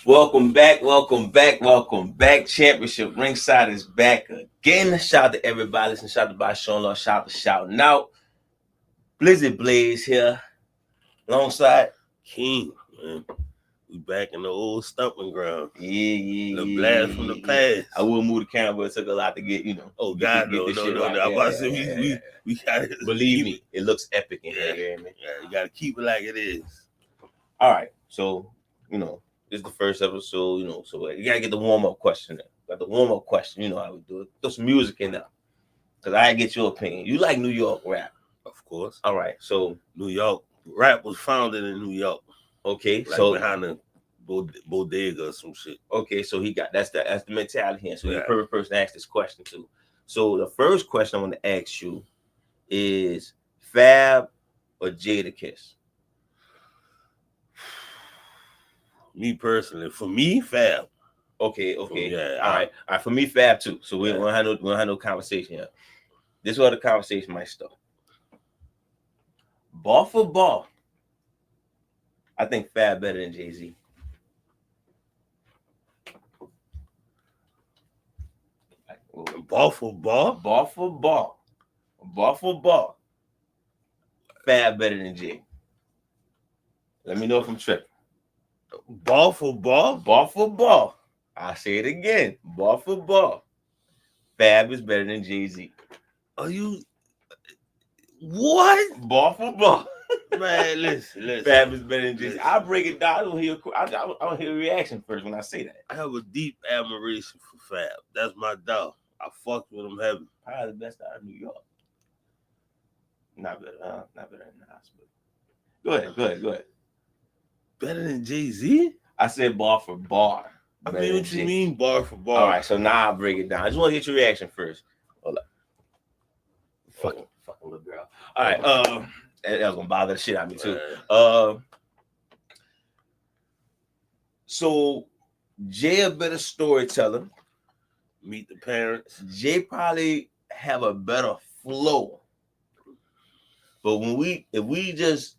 Welcome back. Championship Ringside is back again. Shout out to everybody. Listen, shout out to by showing love. Shout out to shouting out. Blizzard Blaze here, alongside King, man. We back in the old stomping ground. Yeah. The blast from the past. I will move the camera, but it took a lot to get, Oh God, get no. shit I'm right. about to say we gotta believe me, it looks epic in here. Yeah, you gotta keep it like it is. All right, so this is the first episode, so you gotta get the warm-up question in. Got the warm-up question, you know how we do it. Throw some music in there. Cause I get your opinion. You like New York rap. Of course. All right, so New York rap was founded in New York. Okay, like so behind the bodega or some shit. Okay, so he got that's the mentality here. So you're the perfect person to ask this question to. So the first question I want to ask you is Fab or Jadakiss? Me personally, for me, Fab. Okay. Yeah. All right. For me, Fab too. So we won't have no conversation here. This is where the conversation might start. Ball for ball, I think Fab better than Jay-Z. Ball for ball. Fab better than Jay. Let me know if I'm tripping. Ball for ball. I say it again. Ball for ball. Fab is better than Jay-Z. Are you what? Ball for ball. Man, listen. Fab is better than Jay-Z. I'll break it down. I don't hear a reaction first when I say that. I have a deep admiration for Fab. That's my dog. I fuck with him heavy. Probably the best out of New York. Not better than us, but go ahead. Better than Jay-Z? I said bar for bar. I mean, what you mean bar for bar? All right, so now I'll break it down. I just want to get your reaction first. Hold up. Fucking little girl. All right, that was gonna bother the shit out of me too. So Jay a better storyteller. Meet the Parents. Jay probably have a better flow. But if we just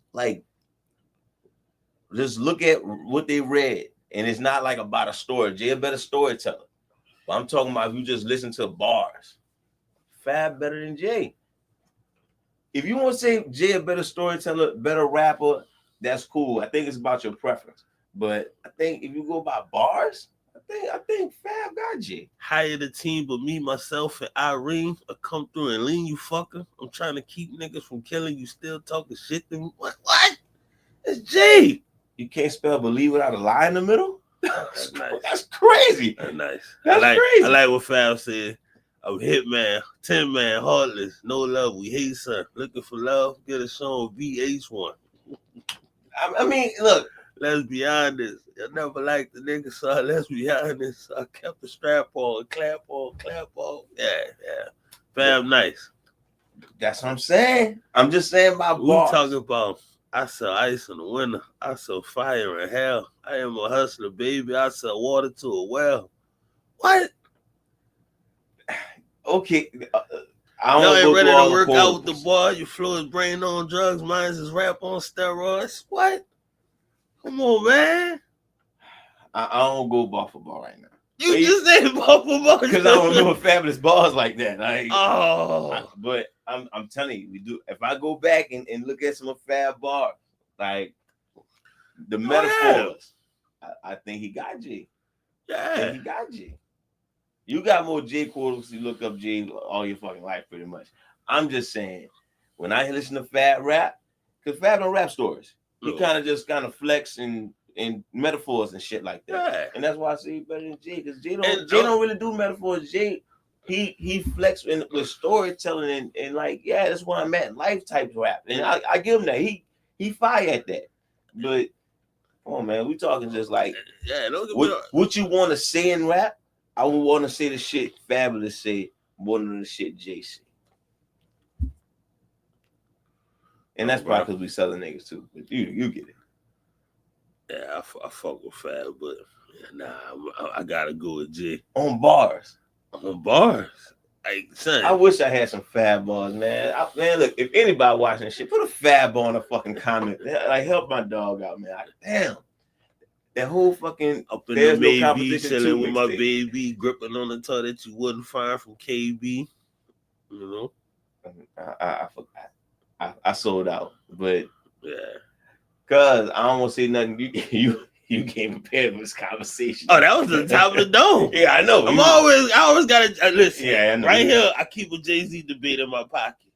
look at what they read, and it's not like about a story. Jay a better storyteller. But I'm talking about if you just listen to bars. Fab better than Jay. If you want to say Jay a better storyteller, better rapper, that's cool. I think it's about your preference. But I think if you go by bars, I think Fab got Jay. Hire the team, but me, myself, and Irene will come through and lean you fucker. I'm trying to keep niggas from killing you, still talking shit to me. What? It's Jay. You can't spell believe without a lie in the middle? That's nice. That's crazy. That's nice. That's crazy. I like what Fab said. I'm Hitman, 10 man, heartless, no love, we hate son. Looking for love, get a song VH1. I mean, look. Let's be honest. I never liked the nigga, so let's be honest. I kept the strap on, clap on. Yeah. Fab nice. That's what I'm saying. I'm just saying about bars. We talking about I sell ice in the winter. I sell fire in hell. I am a hustler, baby. I sell water to a well. What? Okay. Y'all ain't ready to work out with the boy. You flow his brain on drugs. Mine's his rap on steroids. What? Come on, man. I don't go bar for bar right now. You just said bar for bar because I don't know fabulous bars like that. But I'm telling you, we do. If I go back and look at some Fab bars, like the metaphors, I think he got J. Yeah, he got J. You got more J quotes. You look up J all your fucking life, pretty much. I'm just saying, when I listen to Fab rap, because Fab don't rap stories. He kind of flex in metaphors and shit like that. Yeah. And that's why I say he better than Jay, because Jay don't really do metaphors. Jay, he flex with storytelling and that's where I'm at, life type rap. And I give him that. He fire at that. But come on, man, we talking just like what you want to say in rap. I would want to say the shit Fabulous say more than the shit Jay say. And that's probably because we Southern niggas too. But you get it. Yeah, I fuck with Fab, but I gotta go with Jay. On bars. Like, son. I wish I had some Fab bars, man. Man, look, if anybody watching this shit, put a Fab bar in a fucking comment. Like, help my dog out, man. Damn. That whole fucking up in there's the no maybe competition chilling with my mixtape. baby, gripping on the toe that you wouldn't find from KB. You know, I forgot. I sold out, but yeah. Cause I don't want to say nothing. You came prepared with this conversation. Oh, that was the top of the dome. Yeah, I know. I always gotta listen. Yeah, I know. Right here, I keep a Jay-Z debate in my pocket.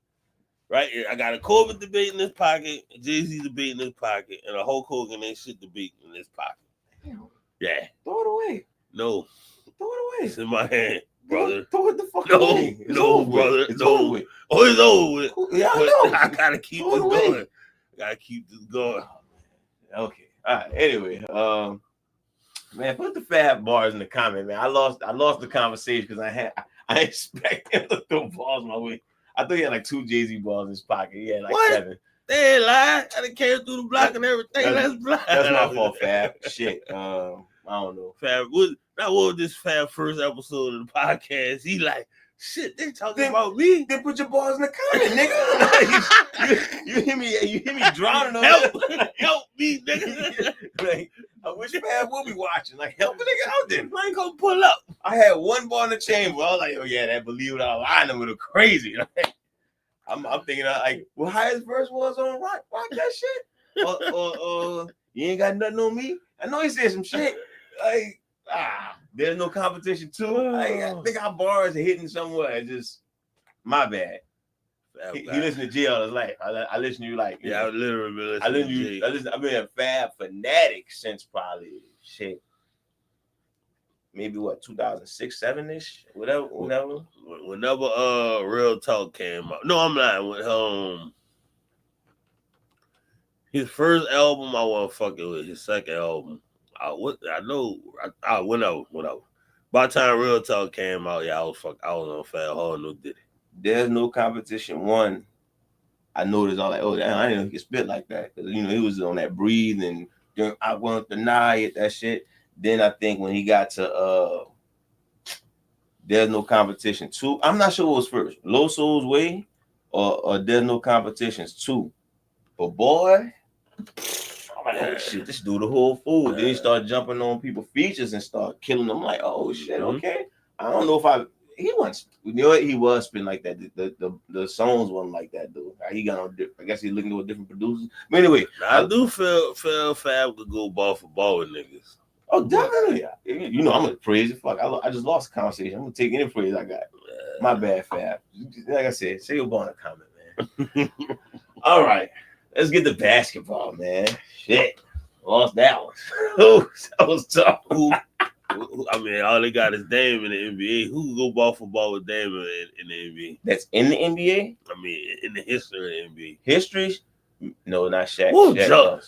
Right here, I got a Corbin debate in this pocket, a Jay-Z debate in this pocket, and a Hulk Hogan ain't shit debate in this pocket. Damn. Yeah. Throw it away. No. Throw it away. It's in my hand, brother. Throw it the fuck away. It's over brother. With. It's over with. Oh, it's over with. Yeah, I know. I gotta keep this going. I gotta keep this going. Okay. All right. Anyway, man, put the fab bars in the comment, man. I lost the conversation because I expect him to throw balls my way. I thought he had like 2 Jay-Z balls in his pocket. He had like what? 7. They ain't lie. I done came through the block and everything. That's my fault, Fab. Shit. I don't know. Fab, what was this Fab first episode of the podcast? He like, shit, they talking about me. Then put your balls in the comment, nigga. you hear me drowning on help me, nigga. Like, I wish Fab will be watching. Like, help a nigga out there. I ain't gonna pull up. I had 1 ball in the chamber. I was like, oh yeah, that Believe It Out line them with crazy. I'm thinking like, well, how his verse was on rock that shit. Or you ain't got nothing on me. I know he said some shit. Like, there's no competition too. Like, I think our bars are hitting somewhere. It's just my bad. He listened to G all his life. I listen to you like, yeah, I literally been listening to G. I've been a Fab fanatic since probably shit. Maybe 2006, 7-ish, whatever. Whenever Real Talk came out. No, I'm lying. With his first album, I wasn't fucking with. His second album, I went out. By the time Real Talk came out, yeah, I was on Fab hard, no Diddy. There's no competition. One, I noticed I was like, oh damn, I didn't know he could spit like that. Because he was on that Breathe and I won't deny it, that shit. Then I think when he got to There's No Competition 2, I'm not sure what was first, Low Soul's Way or There's No Competitions 2. But boy, I'm like, oh shit, this dude the whole fool. Then he started jumping on people's features and start killing them. I'm like, oh shit, okay. I don't know if he was spinning like that. The songs wasn't like that, dude. He got on. I guess he's looking at different producers. But anyway, I do feel Fab could go ball for ball with niggas. Oh, definitely. I'm gonna praise it. Fuck, I just lost the conversation. I'm gonna take any praise I got. My bad, Fab. Like I said, say your ball in the comment, man. All right, let's get to basketball, man. Shit, lost that one. That was tough. I mean, all they got is Dame in the NBA. Who can go ball for ball with Dame in the NBA? That's in the NBA? I mean, in the history of the NBA. History? No, not Shaq.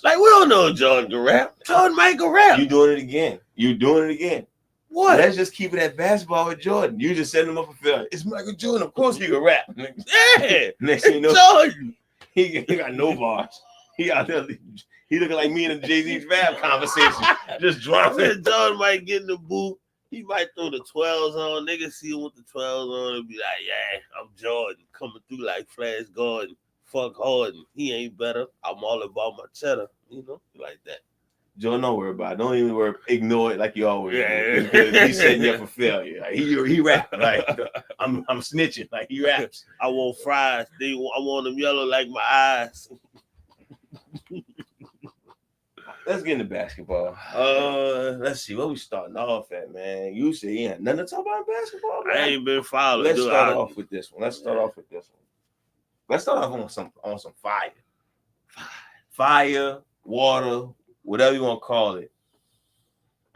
Like, we don't know Jordan can rap. Jordan might can rap. You doing it again. What? Let's just keep it at basketball with Jordan. You just setting him up for failure. It's Michael Jordan. Of course he can rap. Yeah. Next thing you know, Jordan. He got no bars. He out there. He looking like me in the Jay-Z Fab conversation. Just dropping. Jordan might get in the booth. He might throw the 12s on. Niggas see him with the 12s on and be like, yeah, I'm Jordan. Coming through like Flash Gordon. Fuck Harden. He ain't better. I'm all about my cheddar. Like that. Joe, don't worry about it. Don't even ignore it like you always do. He's setting you up for failure. Like, he rap. Like, I'm snitching. Like, he raps. I want fries. I want them yellow like my eyes. Let's get into basketball. Let's see what we starting off at, man. You say you ain't nothing to talk about in basketball, man. I ain't been following. Let's start off with this one. Let's start off on some fire. Fire, water, whatever you want to call it.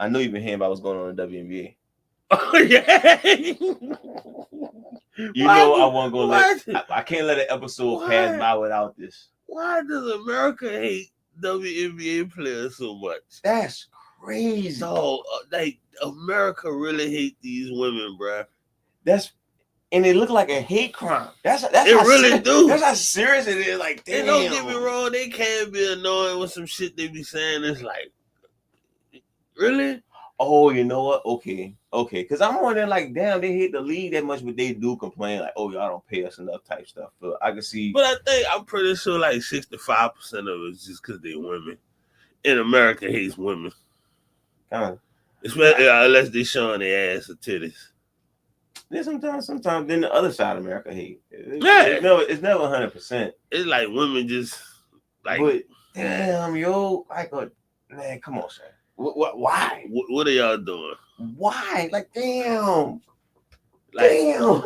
I know you've been hearing about what's going on in the WNBA. Oh, yeah. I want to go. I can't let an episode pass by without this. Why does America hate WNBA players so much? That's crazy. So, like, America really hate these women, bro. And it look like a hate crime. That's it really do. That's how serious it is. Like, damn. And don't get me wrong, they can be annoying with some shit they be saying. It's like, really? Oh, you know what? Okay. Because I'm wondering, like, damn, they hate the league that much, but they do complain, like, oh, y'all don't pay us enough type stuff. But I can see. But I'm pretty sure like 65% of it is just because they're women. And America hates women. Kind of. Especially unless they showing their ass or titties. Yeah, sometimes then the other side of America hate. Yeah. It's never 100%. It's like women just like. But damn, yo, man, come on, son. Why? What are y'all doing? Why? Like, damn. Damn.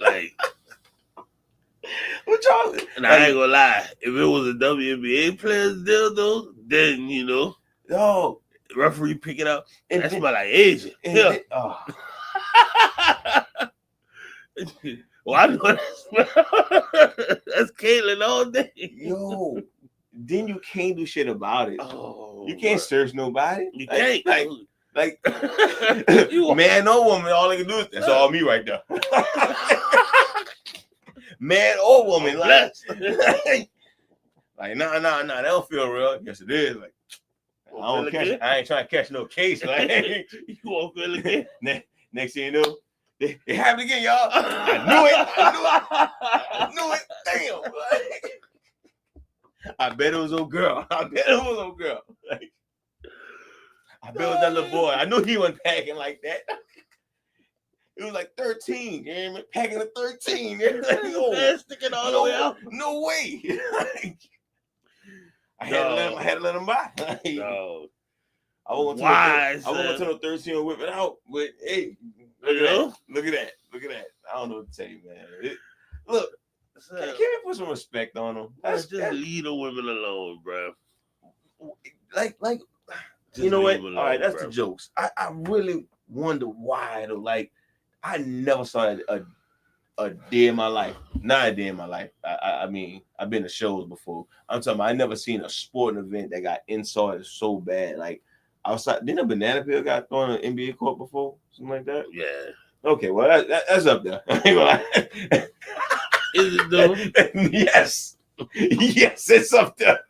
Like, what y'all? And I ain't gonna lie, if it was a WNBA player's deal though, then yo, referee pick it up. That smell like Asian. Yeah. Well, I know that smell. That's Caitlyn all day. Yo, then you can't do shit about it. Oh, you can't search nobody. You can't. Like man or woman, all they can do is that's all me right there. Man or woman, like nah, that don't feel real. Yes, it is. Like I ain't trying to catch no case. Like you won't feel again. Next thing you know, it happened again, y'all. I knew it. Damn. I bet it was old girl. Like, I bet it was that little boy. I knew he wasn't packing like that. It was like 13. You know what I mean? Packing a 13. Like, sticking all the way out. No way. I had to let him by. No. I won't go to no 13 and whip it out. But hey, look at that. I don't know what to tell you, man. Look, can we put some respect on them? Just leave the women alone, bro. Like, you know what? Alone, all right, that's the jokes. I really wonder why though. Like, I never saw a day in my life. Not a day in my life. I mean, I've been to shows before. I'm talking about I never seen a sporting event that got insulted so bad. Like outside, didn't a banana peel got thrown in an NBA court before? Something like that? Yeah. Okay, well that's up there. Is it though? Yes. Yes, it's up there.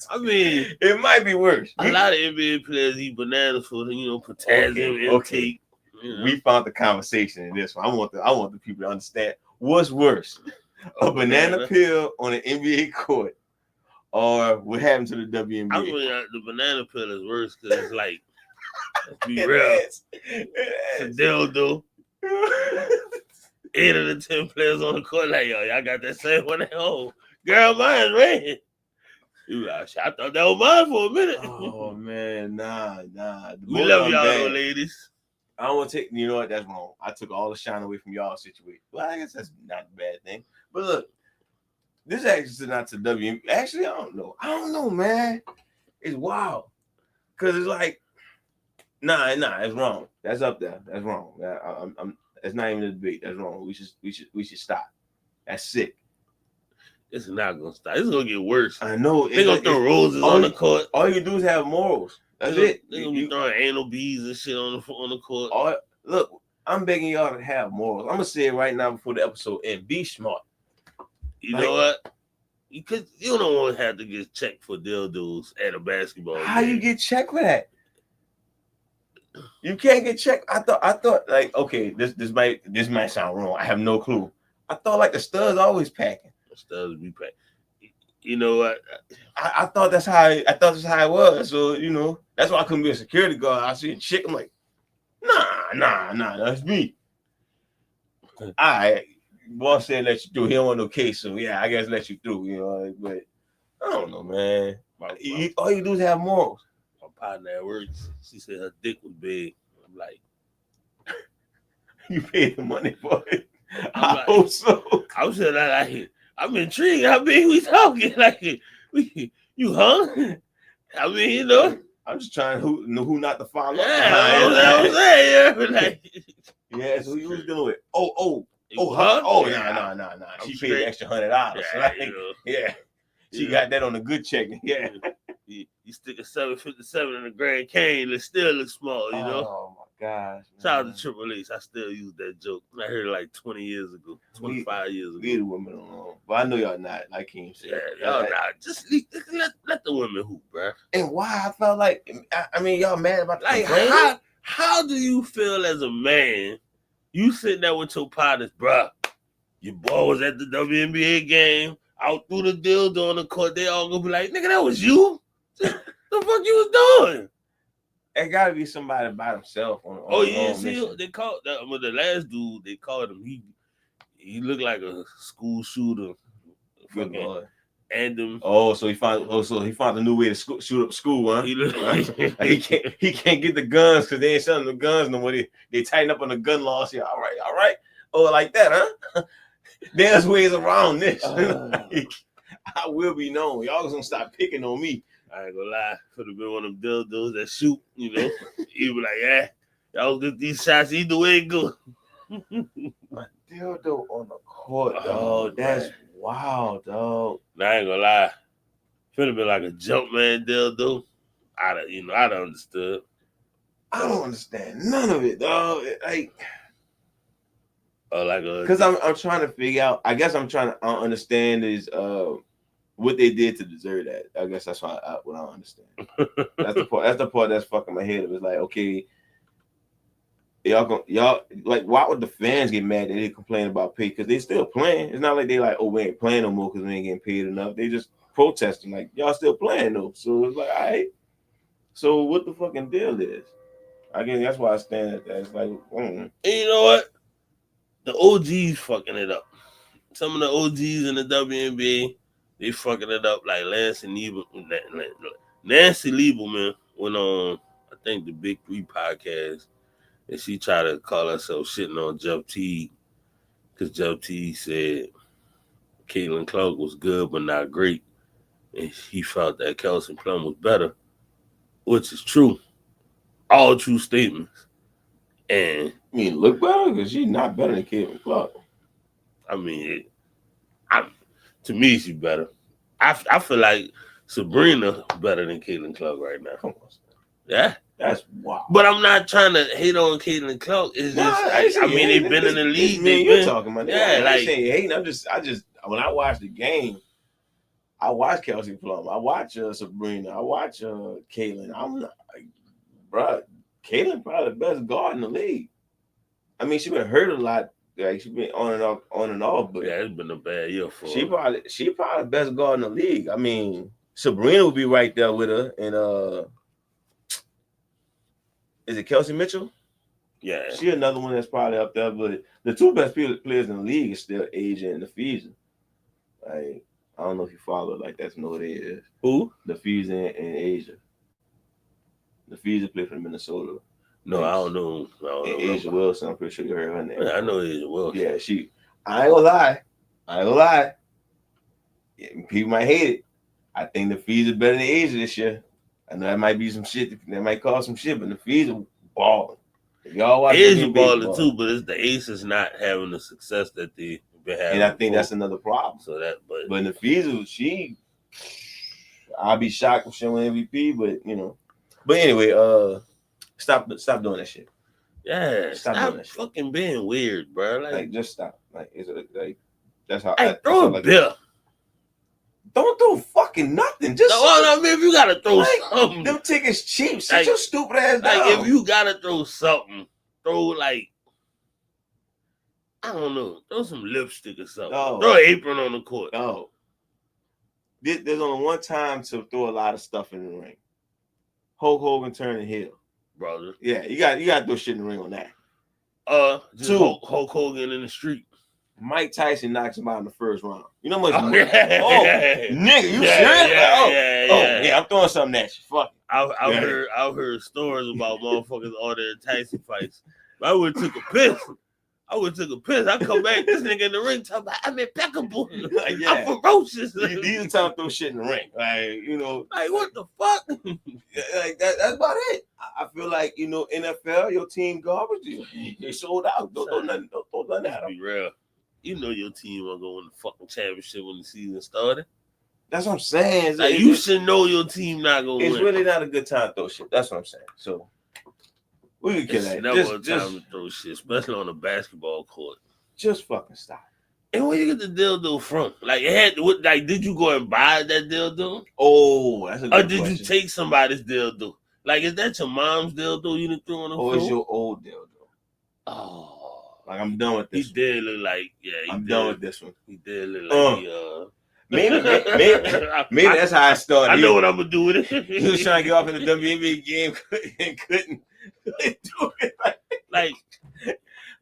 I mean, it might be worse. A lot of NBA players eat bananas for potassium intake. We found the conversation in this one. I want the people to understand what's worse: a banana peel on an NBA court, or what happened to the WNBA. I mean, the banana peel is worse because it's like, let's be real, it's a dildo. 8 of the 10 players on the court like, yo, y'all got that same one at home. Girl, mine's red. You like, I thought that was mine for a minute. Oh man, nah. We love y'all though, ladies. I don't want to take, you know what, that's wrong. I took all the shine away from y'all situation. Well, I guess that's not a bad thing. But look, this actually is not to WNBA. Actually, I don't know, man. It's wild. Because it's like, nah, it's wrong. That's up there. That's wrong. It's not even a debate. That's wrong. We should stop. That's sick. It's not gonna stop. It's gonna get worse. I know. They're gonna throw roses on the court. All you do is have morals. That's it. They're gonna be throwing anal beads and shit on the court. Look, I'm begging y'all to have morals. I'm gonna say it right now before the episode ends. Be smart. You know what? Because you don't want to have to get checked for dildos at a basketball game. How you get checked for that? You can't get checked. I thought like, okay, this might sound wrong. I have no clue. I thought like the studs always packing. The studs be packing. You know what? I thought that's how it was. So that's why I couldn't be a security guard. I see a chick. I'm like, nah, that's me. All right, boss said let you through. He don't want no case, so yeah, I guess let you through. But I don't know, man. All you do is have morals. My partner at work, she said her dick was big. I'm like, you paid the money for it. I hope so. I'm saying that I'm intrigued. How big we talking? Like, you hung? I mean, I'm just trying who not to follow. Yeah, I'm saying. Yeah, so who was dealing with? Oh, nah. She paid the extra $100. Yeah. She got that on a good check. Yeah. You stick a 757 in a Grand Cane, it still looks small, Oh my gosh. Shout out to Triple H. I still use that joke. I heard it like 20 years ago, 25 years ago. Leave the women alone. But I know y'all not, like King said. Yeah, y'all not. Just let the women hoop, bro. And why I felt like, I mean, y'all mad about like how do you feel as a man? You sitting there with your partners, bro. Your boy was at the WNBA game, out through the dildo on the court. They all gonna be like, nigga, that was you? The fuck you was doing? It gotta be somebody by himself on Oh his yeah, own see, mission. they called that. Well, the last dude they called him. He looked like a school shooter. Good Fucking Lord. and them. So he found a new way to shoot up school, huh? He looked he can't get the guns because they ain't selling the guns no more. They tighten up on the gun laws here. All right. Oh, like that, huh? There's ways around this. I will be known. Y'all gonna stop picking on me. I ain't gonna lie. Could have been one of them dildos that shoot, you know. He be like, yeah, y'all get these shots either way good. A dildo on the court, dog. That's wild, dog. Now, I ain't gonna lie. Could have been like a jump man dildo. I'd have understood. I don't understand none of it, dog. Because I'm trying to figure out. I guess I'm trying to understand is what they did to deserve that. I guess that's what I don't understand. That's the part that's fucking my head. It was like, okay, y'all like, why would the fans get mad that they complain about pay? Because they still playing. It's not like they like, oh, we ain't playing no more because we ain't getting paid enough. They just protesting like, y'all still playing though. So it's like, all right. So what the fucking deal is? I guess that's why I stand at that. It's like, And you know what? The OGs fucking it up. Some of the OGs in the WNBA, they fucking it up. Like Nancy Lieberman went on, I think, the Big Three podcast, and she tried to call herself shitting on Jeff Teague because Jeff Teague said Caitlin Clark was good but not great, and he felt that Kelsey Plum was better, which is true. All true statements. And I mean, look better because she's not better than Caitlin Clark. I mean, to me, she's better. I feel like Sabrina better than Caitlin Clark right now. Come on, yeah, that's wild. But I'm not trying to hate on Caitlin Clark. It's just, I mean, they've been in the league. You're talking about. Yeah, I ain't saying hating. I just when I watch the game, I watch Kelsey Plum. I watch Sabrina. I watch Caitlin. I'm not, like, bro. Caitlin probably the best guard in the league. I mean, she been hurt a lot. Like, she been on and off. But yeah, it's been a bad year for her. She probably the best guard in the league. I mean, Sabrina would be right there with her. And is it Kelsey Mitchell? Yeah, she another one that's probably up there. But the two best players in the league is still Asia and Nafisa. Like, I don't know if you follow it like that to know who they is. Who? Nafisa and Asia. Nafisa played for Minnesota. No, I don't know. And Asia Wilson, I'm pretty sure you heard her name. Yeah, I know Asia Wilson. Yeah, I ain't gonna lie. Yeah, people might hate it. I think Nafisa is better than Asia this year. I know that might be some shit. That might cause some shit, but Nafisa balling. If y'all watch Asia balling too, but it's the Aces not having the success that they've been having. And I think that's another problem. So that, but Nafisa, I'll be shocked if she win MVP, but you know. But anyway, stop doing that shit. Yeah, stop doing that shit. Fucking being weird, bro. Like just stop. Like, it's like that's how. Hey, throw a bill. Don't throw fucking nothing. Just I mean, if you gotta throw something, them tickets cheap. Sit your stupid ass down. Like, if you gotta throw something, throw like, I don't know, throw some lipstick or something. Throw an apron on the court. No. There's only one time to throw a lot of stuff in the ring. Hulk Hogan turning heel, brother. Yeah, you got to throw shit in the ring on that. Just Hulk Hogan in the street. Mike Tyson knocks him out in the first round. You know how much? Nigga, you serious? Yeah, I'm throwing something at you. Fuck. I've heard stories about motherfuckers all their Tyson fights. I would have took a piss. I come back, this nigga in the ring talking about, I'm impeccable. Like, yeah. I'm ferocious. These are time to throw shit in the ring. Like, you know. Like, what the fuck? Like, that's about it. I feel like, you know, NFL, your team garbage, they sold out. Don't throw nothing at them. Be real. You know your team will go win the fucking championship when the season started. That's what I'm saying. Like, you should know your team not going to win. It's really not a good time to throw shit. That's what I'm saying. So, we can kill that. Never a time to throw shit, especially on a basketball court. Just fucking stop. And where you get the dildo from? Like, did you go and buy that dildo? Oh, that's a good question. Or did you take somebody's dildo? Like, is that your mom's dildo you didn't throw on the floor? Or is your old dildo? Oh. Like, I'm done with this. He did look like, I'm done with this one. He did look like Maybe that's how I started. I know what I'm gonna do with it. He was trying to get off in the WNBA game and couldn't do it. Like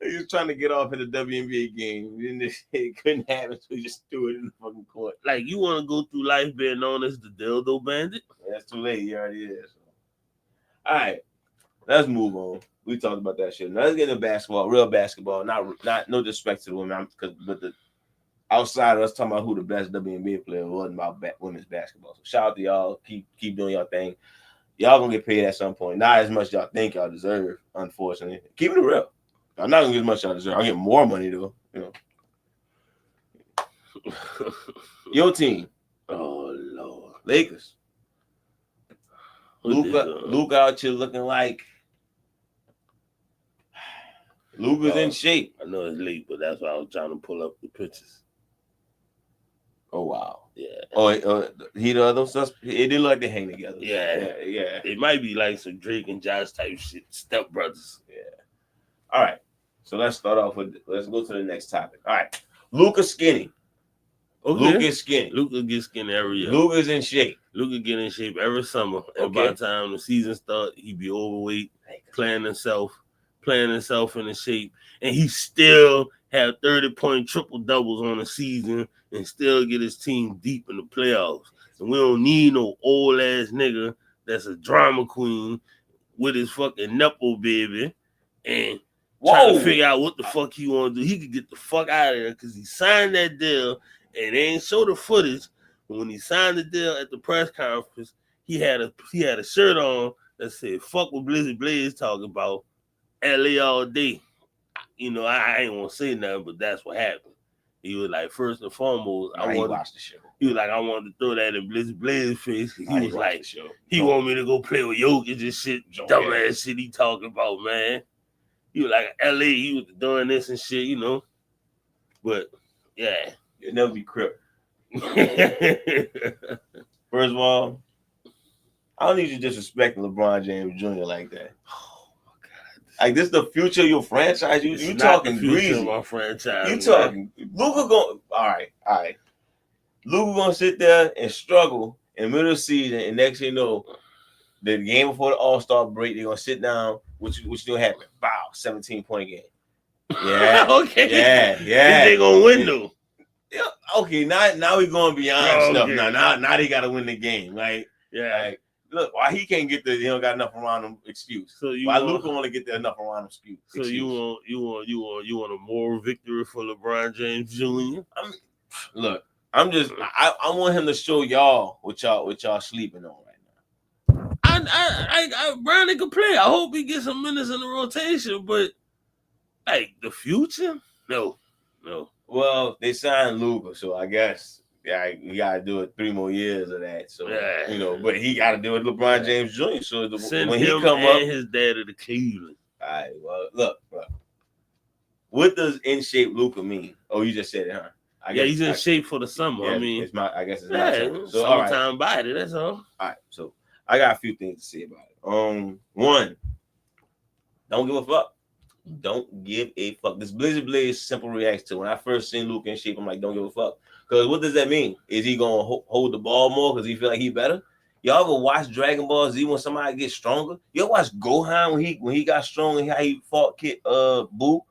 he was trying to get off in the WNBA game. And it couldn't happen, so he just threw it in the fucking court. Like you want to go through life being known as the dildo bandit? That's too late. He already is. All right, let's move on. We talked about that shit. Now let's get into basketball, real basketball. Not no disrespect to the women, but the outside of us talking about who the best WNBA player wasn't about women's basketball. So shout out to y'all. Keep doing y'all thing. Y'all gonna get paid at some point. Not as much y'all think y'all deserve, unfortunately. Keep it real. I'm not gonna get as much y'all deserve. I'll get more money though. You know. Your team. Oh Lord. Lakers. Luka out here looking like Luka's in shape. I know it's late, but that's why I was trying to pull up the pictures. Oh wow. Yeah. Oh, he the other stuff. It didn't look like they hang together. Yeah. It might be like some Drake and Josh type shit, step brothers. Yeah. All right. So let's start off with. Let's go to the next topic. All right. Luka skinny. Okay. Luka is skinny. Luka gets skinny every year. Luka's in shape. Luka get in shape every summer. And by the time the season starts, he be overweight, playing himself into shape, and he still have 30-point triple doubles on the season and still get his team deep in the playoffs. And we don't need no old ass nigga that's a drama queen with his fucking nipple baby and trying to figure out what the fuck he want to do. He could get the fuck out of there because he signed that deal and they ain't show the footage. But when he signed the deal at the press conference, he had a shirt on that said "Fuck what Blizzard Blaze talking about, LA all day." You know, I ain't want to say nothing, but that's what happened. He was like, first and foremost, I watched the show. He was like, I wanted to throw that in Blizzard Blaze's face. He was like, he want me to go play with Jokic and shit, dumbass shit he talking about, man. He was like, LA, he was doing this and shit, you know. But yeah, you'll never be crip. First of all, I don't need you disrespecting LeBron James Jr. like that. Oh my God! Like this is the future of your franchise. You talking greasy? Of my franchise. You talking? Luka going? All right. Luka gonna sit there and struggle in the middle of the season, and next thing you know, the game before the All-Star break, they're gonna sit down. Which gonna happen? Wow, 17-point game. Yeah. Okay. Yeah. They gonna win though. Yeah, okay, now we going beyond stuff. Now they gotta win the game. Like, look, why he can't get he don't got enough around him excuse. So why Luka only get there enough around him excuse. So you want a moral victory for LeBron James Jr.? I want him to show y'all what y'all sleeping on right now. I Brandon can play. I hope he gets some minutes in the rotation, but like the future, no. Well, they signed Luka, so I guess we gotta do it 3 more years of that. So you know, but he gotta do it LeBron James Jr. So when he come up, his daddy to Cleveland. All right. Well, look. What does in shape Luka mean? Oh, you just said it, huh? He's in shape for the summer. Yeah, I mean, I guess it's my turn. So summertime body. That's all. All right. So I got a few things to say about it. One, don't give a fuck. Don't give a fuck. This Blizzard Blaze simple reacts to when I first seen Luka in shape. I'm like, don't give a fuck. Because what does that mean? Is he gonna hold the ball more because he feel like he better? Y'all ever watch Dragon Ball Z when somebody gets stronger? Y'all watch Gohan when he got strong and how he fought Boo?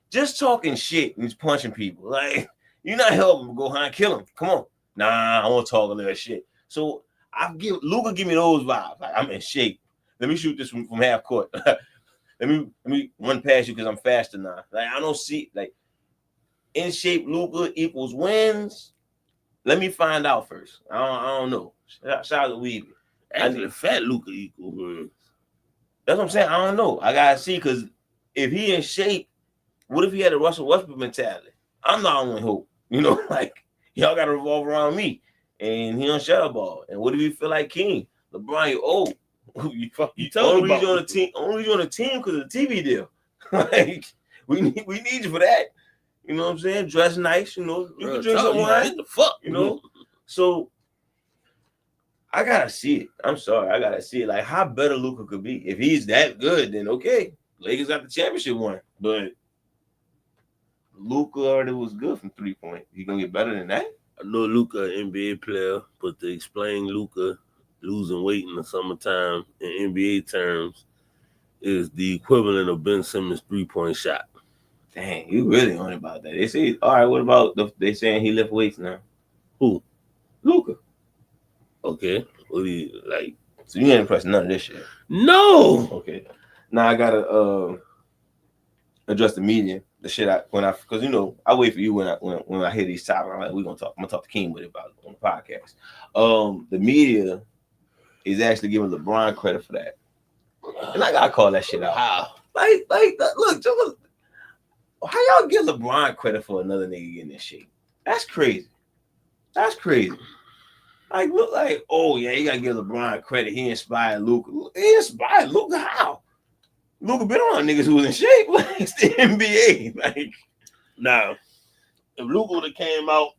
Just talking shit and he's punching people. Like, you're not helping Gohan kill him. Come on. Nah, I want to talk a little shit. So Luka give me those vibes. Like, I'm in shape. Let me shoot this from half court. Let me run past you because I'm faster now. Like, I don't see like in shape Luka equals wins. Let me find out first. I don't know. Shout out to Weeby. Actually, fat Luka equals wins. That's what I'm saying. I don't know. I gotta see because if he in shape, what if he had a Russell Westbrook mentality? I'm the only hope. You know, like y'all gotta revolve around me, and he don't shut a ball. And what if he feel like King? LeBron, you old. You only reason on the team. Only reason on the team because of the TV deal. Like we need you for that. You know what I'm saying? Dress nice. You know you can drink some wine. The fuck. You know. So I gotta see it. I'm sorry, I gotta see it. Like how better Luka could be. If he's that good, then okay. Lakers got the championship one, but Luka already was good from 3-point. He gonna get better than that? I know Luka, NBA player, but to explain Luka losing weight in the summertime in NBA terms is the equivalent of Ben Simmons' 3-point shot. Dang, you really on about that. They say, all right, what about they saying he lift weights now? Who? Luka. Okay. What do you like? So you ain't impressed none of this shit. No. Okay. Now I gotta address the media. The shit because I wait for you when I hear these topics. I'm like, I'm gonna talk to King with it about it on the podcast. The media is actually giving LeBron credit for that. And I gotta call that shit out. How? Like look, how y'all give LeBron credit for another nigga getting this shit? That's crazy. That's crazy. Like, look, like, oh yeah, you gotta give LeBron credit. He inspired Luka. He inspired Luka how? Luka been around niggas who was in shape. Like, it's the NBA. Like, now, if Luka would have came out,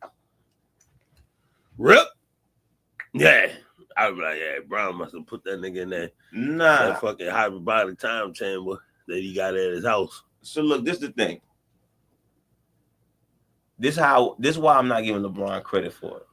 rip, yeah, I'd be like, yeah, Brown must have put that nigga in there. Nah, that fucking hyperbolic time chamber that he got at his house. So look, this is the thing. This is why I'm not giving LeBron credit for it.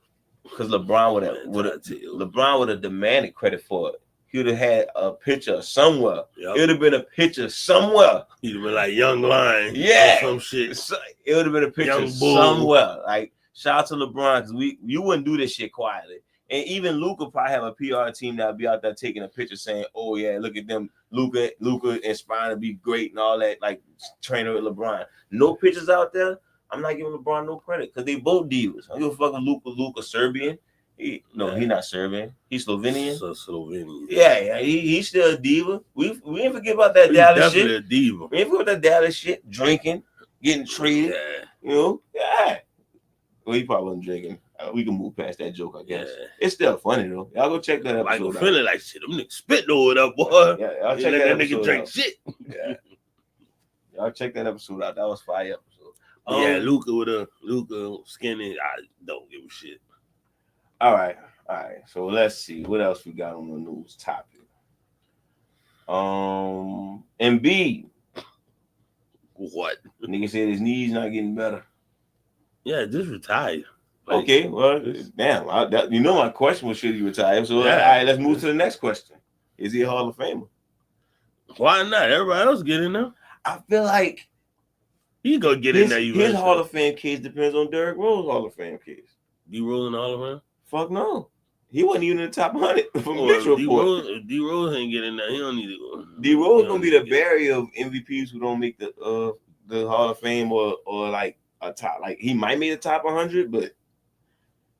Because LeBron would have demanded credit for it. He would have had a picture somewhere. Yep. It would have been a picture somewhere. He'd have been like Young Lion. Yeah. Or some shit. It would have been a picture somewhere. Like, shout out to LeBron, because you wouldn't do this shit quietly. And even Luka probably have a PR team that would be out there taking a picture saying, oh yeah, look at them. Luka inspired to be great and all that, like trainer with LeBron. No pictures out there. I'm not giving LeBron no credit because they both divas. I give a fuck with Luka Serbian. He's not Serbian. He's Slovenian. So Slovenian. Yeah, he's still a diva. We ain't forget about that Dallas shit. Definitely a diva. We ain't forget about that Dallas shit. Drinking, getting treated. Yeah. Yeah. Well, he probably wasn't drinking. We can move past that joke, I guess. Yeah. It's still funny though. Y'all go check that episode out. Feeling like shit. Them niggas spitting over that boy. Yeah, y'all check that nigga episode drink out. shit. Yeah. Y'all check that episode out. That was fire episode. Yeah, Luka skinny. I don't give a shit. All right. So let's see what else we got on the news topic. Embiid. What? Nigga said his knees not getting better. Yeah, just retired. Like, okay, well, damn. My question was, should he retire? So, all right, let's move to the next question. Is he a Hall of Famer? Why not? Everybody else get in there. I feel like he gonna get in there. His Hall of Fame case depends on Derrick Rose Hall of Fame case. D Rose in the Hall of Fame? Fuck no. He wasn't even in the top 100 from Mitch report. D Rose ain't getting in there. He don't need to go. D Rose gonna be the barrier of MVPs who don't make the Hall of Fame or like a top. Like he might make the top 100, but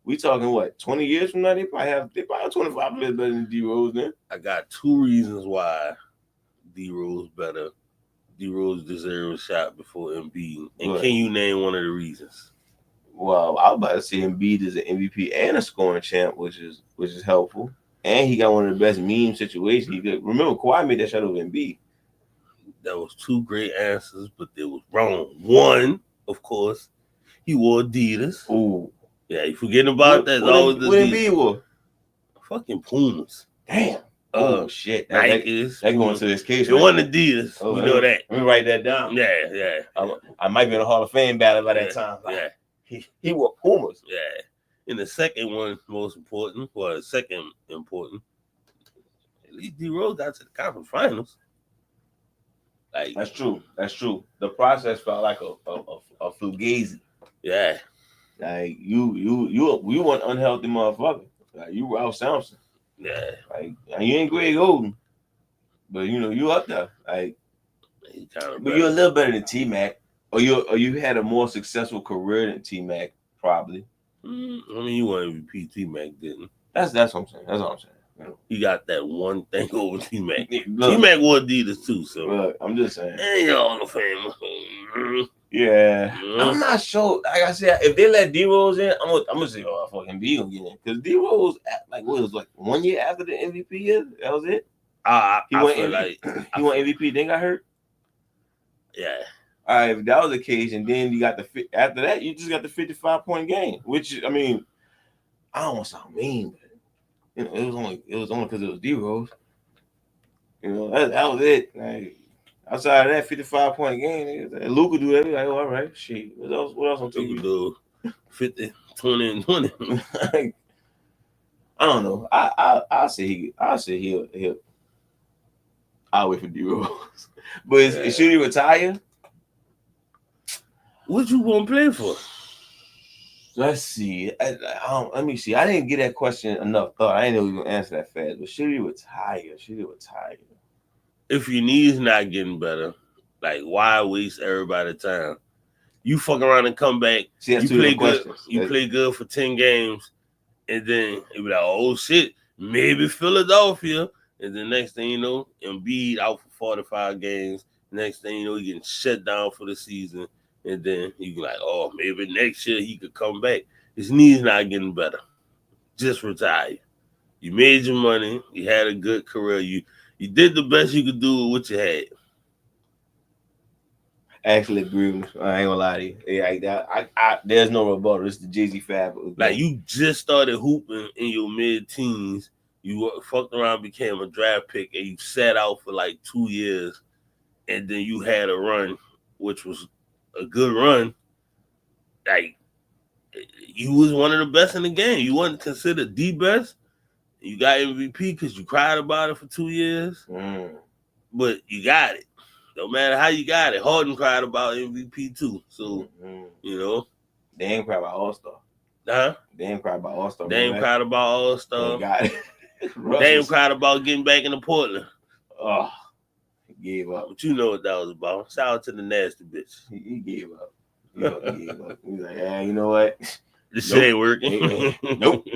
we talking what 20 years from now? They probably have 25 years better than D Rose. Then I got 2 reasons why D Rose better. D Rose deserves a shot before Embiid. And can you name one of the reasons? Well, I was about to say Embiid is an MVP and a scoring champ, which is helpful. And he got one of the best meme situations. Remember, Kawhi made that shot over Embiid. That was 2 great answers, but they was wrong. One, of course, he wore Adidas. Ooh. Yeah, you forgetting about that. What Embiid wore? Fucking Pumas. Damn. Oh shit! That going to this case. It wasn't Adidas. We know that. Let me write that down. Yeah. I might be in the Hall of Fame battle by that time. Yeah. He wore Pumas. Yeah. And the second one, most important, at least D Rose got to the conference finals. Like that's true. The process felt like a fugazi. Yeah. Like you want unhealthy motherfucker. Like you Ralph Sampson. Yeah. Like you ain't Greg Oden, but you up there. Like, but you're a little better than T-Mac, or you had a more successful career than T-Mac, probably. I mean, you won MVP. T-Mac didn't. That's what I'm saying. That's what I'm saying. He got that one thing over T-Mac. T-Mac wore Adidas too, so look, I'm just saying. And you're Hall of Fame. Yeah, I'm not sure. Like I said, if they let D Rose in, I'm gonna say, oh, fucking B gonna get in because D Rose, like, what was like 1 year after the MVP year? That was it. He went MVP, then got hurt. Yeah. All right, if that was the case, and then you got after that, you just got the 55-point game, which I mean, I don't want to sound mean, but it was only because it was D Rose. That was it. Like, outside of that 55-point game, Luka do that. Like, oh, all right, shit. What else on TV? Luka do 50 20-20. Like, I don't know. I say he'll. I'll wait for D-Rose. But should he retire? What you gonna play for? Let's see. Let me see. I didn't get that question enough thought. I didn't know he was gonna answer that fast. But should he retire? If your knee's not getting better, like why waste everybody's time? You fuck around and come back. See, you play good. You play good for 10 games, and then it be like, oh shit, maybe Philadelphia. And the next thing you know, Embiid out for 45 games. Next thing you know, he getting shut down for the season. And then you be like, oh, maybe next year he could come back. His knee's not getting better. Just retire. You made your money. You had a good career. You did the best you could do with what you had. I actually agree with you. I ain't gonna lie to you. Yeah, like that. There's no rebuttal. It's the Jay-Z Fab. Like you just started hooping in your mid-teens. You fucked around, became a draft pick, and you sat out for like 2 years, and then you had a run, which was a good run. Like you was one of the best in the game. You wasn't considered the best. You got MVP because you cried about it for 2 years, but you got it. No matter how you got it, Harden cried about MVP too. So you know, they ain't cried about All-Star. Huh? They ain't cried about All-Star. They ain't cried about All-Star. Got it. They ain't cried about getting back into Portland. Oh, he gave up. But you know what that was about. Shout out to the nasty bitch. He gave up. He gave up. He's like, yeah, you know what? This shit ain't working. Nope.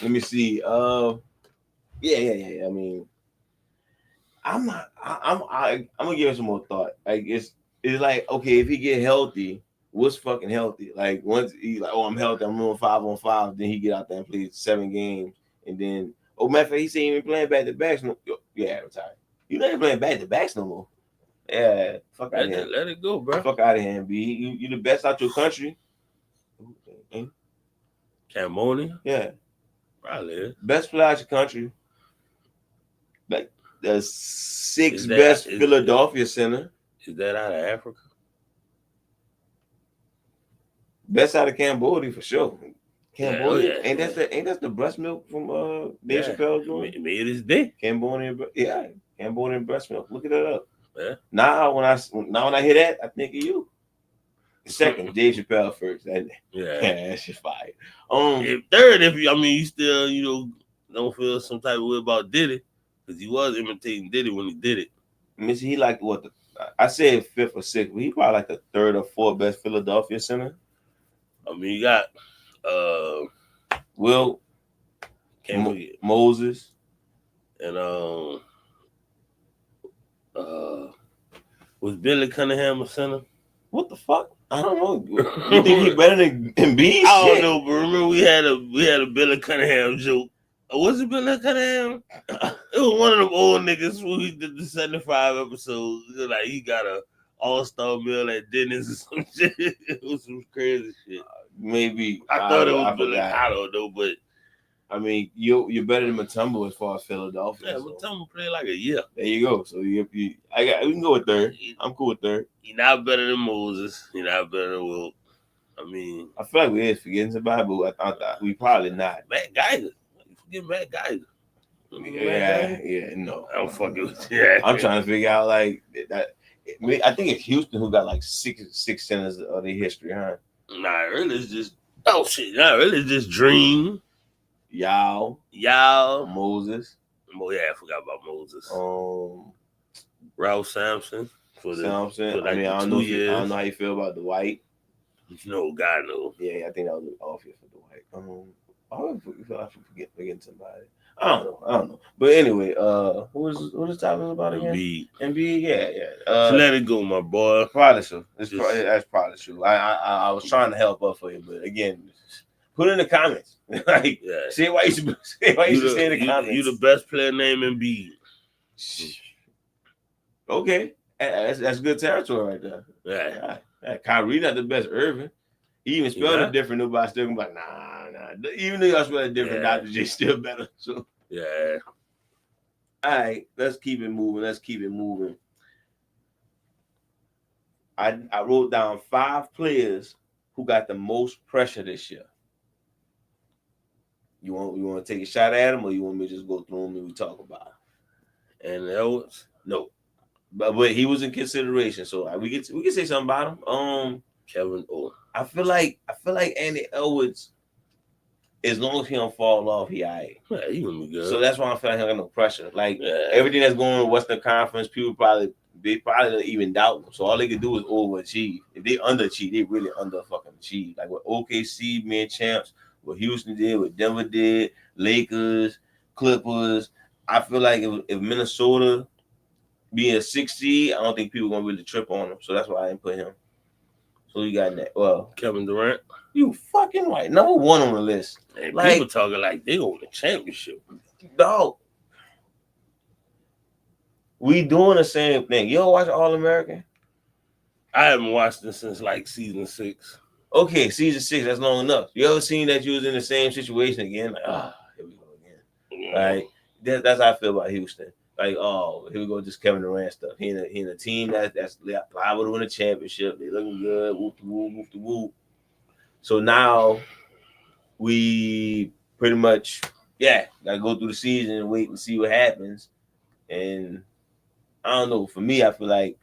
Let me see. Yeah. I mean, I'm gonna give it some more thought. Like it's like, okay, if he get healthy, what's fucking healthy? Like once he like, oh, I'm healthy, I'm on 5-on-5, then he get out there and play 7 games, and then matter of fact, he ain't even playing back to backs. No, yeah, retired. You not even playing back to backs no more. Yeah, fuck out of here. Let it go, bro. Fuck out of here, B. You the best out your country. Cambodia? Yeah. Probably is. Best player out your country. Like the 6th best Philadelphia center. Is that out of Africa? Best out of Cambodia for sure. Cambodia? Yeah, ain't that the breast milk from Dave Chappelle joint? Made his day. Cambodian breast milk. Look at that up. Yeah. Now when I hear that, I think of you. Second, Dave Chappelle first. That's just fire. Third, you still don't feel some type of way about Diddy, because he was imitating Diddy when he did it. I mean, he like what I said 5th or 6th, but he probably like the 3rd or 4th best Philadelphia center. I mean, you got Will Moses and was Billy Cunningham a center? What the fuck? I don't know. You think he better than Embiid? I don't know, but remember we had a Billy Cunningham joke. Was it Billy Cunningham? It was one of them old niggas who he did the 75 episodes. Like he got a all-star meal at Denny's or some shit. It was some crazy shit. Maybe I thought it was Billy. I don't know, but I mean, you're better than Mutombo as far as Philadelphia. Yeah, Mutombo played like a year. There you go. So we can go with 3rd. I'm cool with 3rd. He's not better than Moses. He's not better than Wilt. I mean, I feel like we is forgetting somebody, but I thought we probably not. Matt Geiger. You forget Matt Geiger. Yeah, no. I'm fucking with you. Yeah. I'm trying to figure out like that. I think it's Houston who got like six centers of their history, huh? Nah, really it's just really it's just Dream. Y'all. Moses. Oh yeah, I forgot about Moses. Ralph Sampson for the Like I don't know how you feel about Dwight. No, God knows. Yeah, I think that was off here for Dwight. I forget somebody. I don't know. But anyway, what is talking about again? Embiid, yeah. Let it go, my boy. Probably true. That's probably true. I was trying to help up for you, but again, put in the comments. Like, say why you should say in the comments. You the best player named Embiid. Okay, that's good territory right there. Yeah. Kyrie not the best. Irving, he even spelled it different. Nobody still gonna be like, nah. Even though y'all spell it different, Dr. J still better. So yeah. All right, let's keep it moving. I wrote down 5 players who got the most pressure this year? You want to take a shot at him, or you want me to just go through him and we talk about it? And Edwards? No, but he was in consideration, so we can say something about him. Kevin O. I feel like Andy Edwards, as long as he don't fall off, he alright. Yeah, he gonna be good. So that's why I feel like he got no pressure. Like everything that's going on in Western Conference, people probably don't even doubt them. So all they can do is overachieve. If they underachieve, they really under fucking achieve. Like what OKC being champs, what Houston did, what Denver did, Lakers, Clippers. I feel like if Minnesota being a 6 seed, I don't think people gonna really trip on him. So that's why I didn't put him. So you got that. Well, Kevin Durant. You fucking right. Number one on the list. Hey, like, people talking like they own the championship. Dog. We doing the same thing. You ever watch All American? I haven't watched it since like season 6. Okay, season 6, that's long enough. You ever seen that you was in the same situation again? Like, here we go again. Yeah. Like, that's how I feel about Houston. Like, oh, here we go, just Kevin Durant stuff. He in a team that's liable to win a championship. They looking good. Whoop the whoop, whoop the whoop. So now we pretty much, gotta go through the season and wait and see what happens. And I don't know. For me, I feel like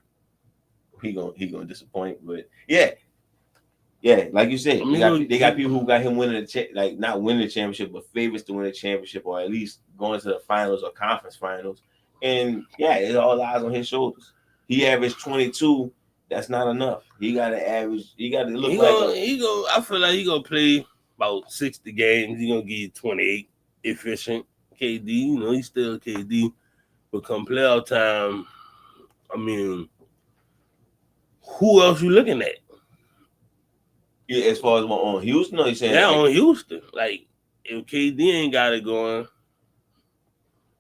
he gonna disappoint. But yeah, like you said, they got people who got him winning not winning the championship, but favorites to win the championship, or at least going to the finals or conference finals. And it all lies on his shoulders. He averaged 22. That's not enough. He got to average. He got to look I feel like he gonna play about 60 games. He gonna give you 28 efficient. KD, he's still KD. But come playoff time, I mean, who else you looking at? Yeah, as far as on Houston, or you saying? Yeah, on Houston. Like if KD ain't got it going.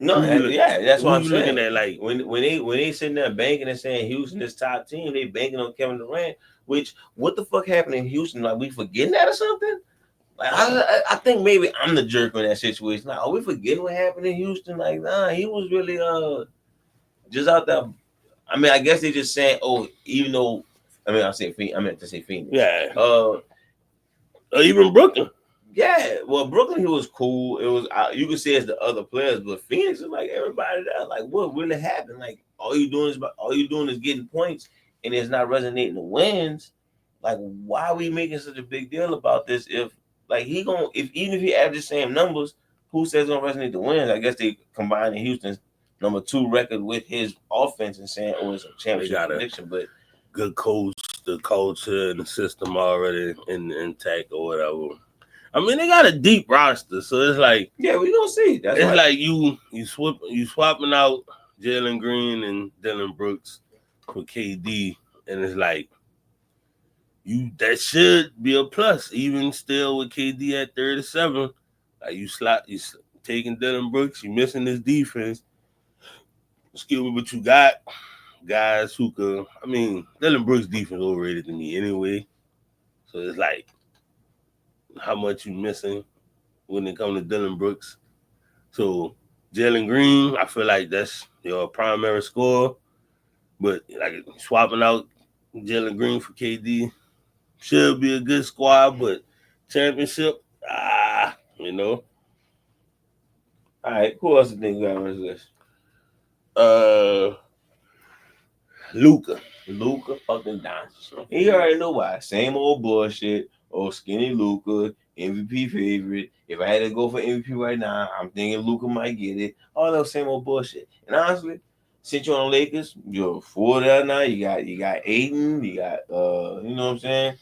No, that's what I'm saying. Looking at, like when they sitting there banking and saying Houston is top team, they banking on Kevin Durant. Which what the fuck happened in Houston? Like we forgetting that or something? Like I think maybe I'm the jerk in that situation. Like, are we forgetting what happened in Houston? Like, nah, he was really just out there. I mean, I guess they just saying, even though I meant to say Phoenix. Yeah. Even Brooklyn. Yeah, well, Brooklyn, he was cool. It was you could say it's the other players, but Phoenix is like everybody there. Like, what really happened? Like, all you doing is getting points, and it's not resonating the wins. Like, why are we making such a big deal about this? If even if he averages the same numbers, who says it's gonna resonate the wins? I guess they combined Houston's number 2 record with his offense and saying, it's a championship prediction. But good coach, the culture and the system already intact or whatever. I mean, they got a deep roster, so it's like we gonna see. It's like you swapping out Jalen Green and Dylan Brooks for KD, and it's like that should be a plus, even still with KD at 37. Like you taking Dylan Brooks, you missing his defense. Excuse me, but you got guys who could. I mean, Dylan Brooks' defense overrated to me anyway, so it's like how much you missing when it comes to Dylan Brooks. So Jalen Green, I feel like that's your primary scorer. But like swapping out Jalen Green for KD should be a good squad, but championship, All right, who else do you think got on this list? Luka fucking Doncic. You already know why. Same old bullshit. Skinny Luka, MVP favorite. If I had to go for MVP right now, I'm thinking Luka might get it. All that same old bullshit. And honestly, since you're on the Lakers, you're 4 there now. You got Aiden. You got you know what I'm saying?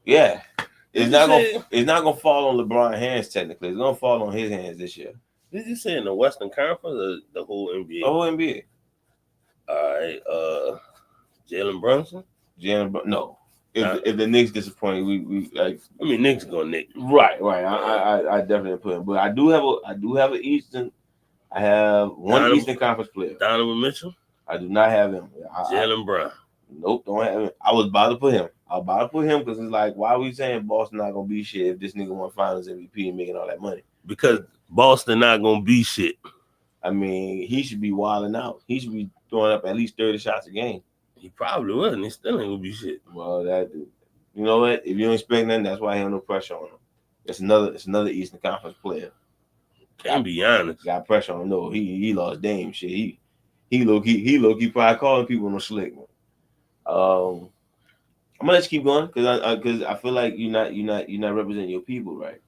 Yeah. It's not gonna fall on LeBron's hands technically. It's gonna fall on his hands this year. Did you say in the Western Conference or the whole NBA? The whole NBA. All right. Jalen Brunson? No. If the Knicks disappoint, we like. I mean, Knicks gonna Knicks. Right. I definitely put him, but I do have an Eastern. I have one Eastern Conference player. Donovan Mitchell. I do not have him. Jalen Brown. Nope, don't have him. I was about to put him. Because it's like, why are we saying Boston not gonna be shit if this nigga won Finals MVP and making all that money? Because Boston not gonna be shit. I mean, he should be wilding out. He should be throwing up at least 30 shots a game. He probably wasn't. He still ain't gonna be shit. Well, that dude. You know what? If you don't expect nothing, that's why he have no pressure on him. It's another Eastern Conference player. Can't be honest. Got pressure on him. No, he lost Dame shit. He low key probably calling people on the slick, man. I'm gonna let you keep going because I feel like you're not representing your people right.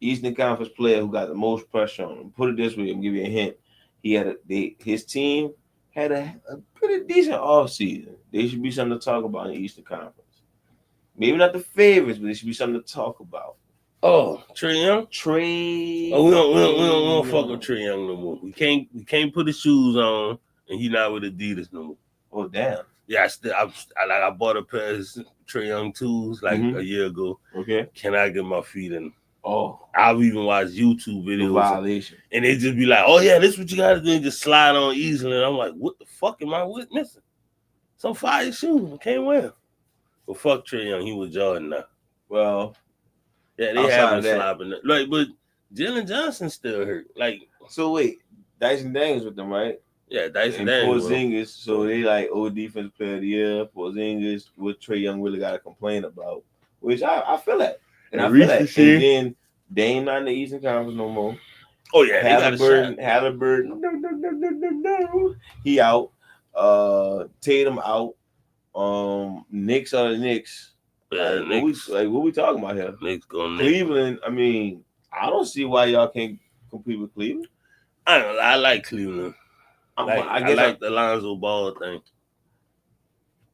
Eastern Conference player who got the most pressure on him. Put it this way, I'm gonna give you a hint. His team had a pretty decent offseason. They should be something to talk about in the Eastern Conference. Maybe not the favorites, but it should be something to talk about. Oh, Trae Young. Oh, we don't fuck with Trae Young no more. We can't put his shoes on, and he not with Adidas no more. Oh damn. Yeah, I bought a pair of Trae Young 2s like a year ago. Okay. Can I get my feet in? Oh, I've even watched YouTube videos. Violation. And they just be like, oh yeah, this is what you gotta do, and just slide on easily. And I'm like, what the fuck am I missing? Some fire shoes. I can't wear them. But fuck Trae Young, he was Jordan now. Well, yeah, they haven't slopping. Like, but Jalen Johnson still hurt. Like, so wait, Dyson Daniels with them, right? Yeah, Dyson Daniels. Porzingis, so they like defensive player of the year. Porzingis, what Trae Young really got to complain about, which I feel that. And I feel that. And then Dame not in the Eastern Conference no more. Oh yeah, Halliburton, no. He out. Tatum out. Knicks are the Knicks. Yeah, what we talking about here? Knicks going Cleveland. I mean, I don't see why y'all can't compete with Cleveland. I like Cleveland. I like the Lonzo Ball thing.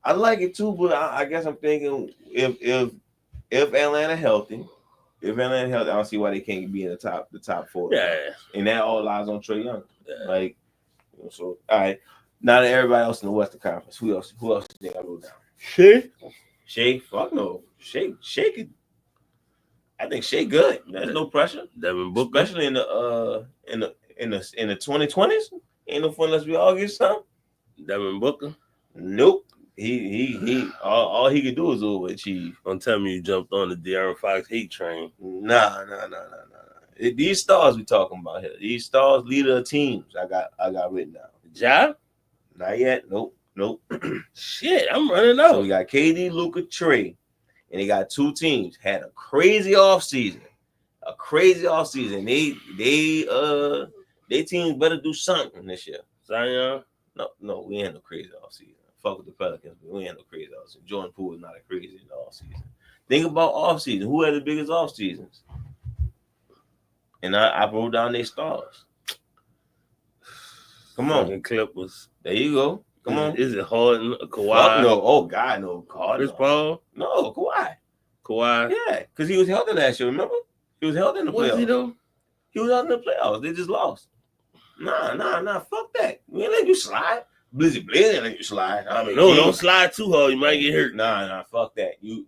I like it too, but I guess I'm thinking if Atlanta healthy, I don't see why they can't be in the top 4. Yeah, and that all lies on Trae Young. Yeah. Like, so all right. Now that everybody else in the Western Conference, who else do you think I wrote down? Shea, fuck no. Shea could. I think Shea good. There's no pressure. Devin Booker, especially in the 2020s. Ain't no fun unless we all get some. Devin Booker. Nope. He all he could do is overachieve. Don't tell me you jumped on the De'Aaron Fox hate train. Nah. These stars we talking about here. These stars, leader of teams. I got written down. Ja? Not yet. Nope. Shit, I'm running out. So we got KD, Luka, Trae, and they got 2 teams. Had a crazy offseason. They teams better do something this year. Zion? No, we ain't no crazy offseason. Fuck with the Pelicans, but we ain't no crazy offseason. Jordan Poole is not a crazy in the offseason. Think about offseason. Who had the biggest offseasons? And I wrote down their stars. Come on. Clippers. There you go. Come on. Is it Harden or Kawhi? Fuck no. Oh, God, no. Chris Paul? No, Kawhi. Yeah, because he was healthy last year, remember? He was healthy in the playoffs. Was he, though? He was out in the playoffs. They just lost. Nah. Fuck that. We ain't let you slide. Blizzy ain't let you slide. I mean, don't slide too hard. You might get hurt. Nah. Fuck that. You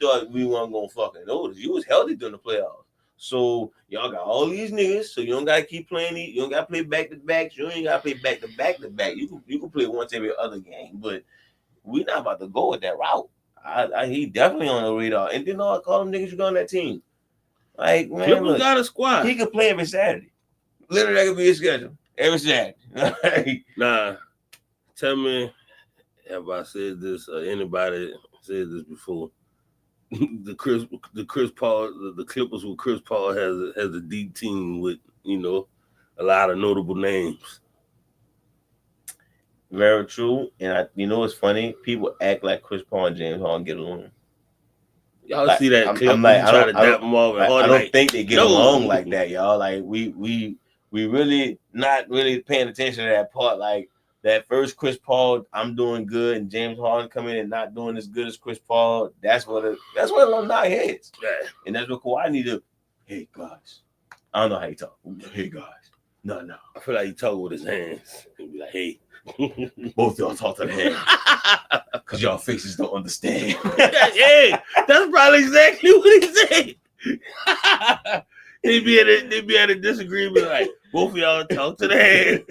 thought we weren't gonna fucking notice. You was healthy during the playoffs. So y'all got all these niggas. So you don't gotta keep playing these. You don't gotta play back to backs. You ain't gotta play back to back. You can play once every other game. But we not about to go with that route. He definitely on the radar. And then all call them niggas you got on that team. Like, man, Clippers got a squad. He could play every Saturday. Literally, that could be his schedule. Every Saturday. Nah. Tell me, have I said this or anybody said this before? The Chris Paul, the Clippers with Chris Paul has a deep team with, a lot of notable names. Very true. And what's funny? People act like Chris Paul and James Harden get along. Y'all see that clip? I'm like, try to dap them off. I don't think they get along like that, y'all. Like we really not really paying attention to that part. Like that first Chris Paul, I'm doing good, and James Harden coming in and not doing as good as Chris Paul. That's what alumni heads. Yeah. And that's what Kawhi need to. Hey guys, I don't know how you talk. Hey guys, no. I feel like he talk with his hands. He'd be like, hey. Both y'all talk to the head because y'all faces don't understand. Yeah, that's probably exactly what he said. They'd be at a disagreement, like both of y'all talk to the head.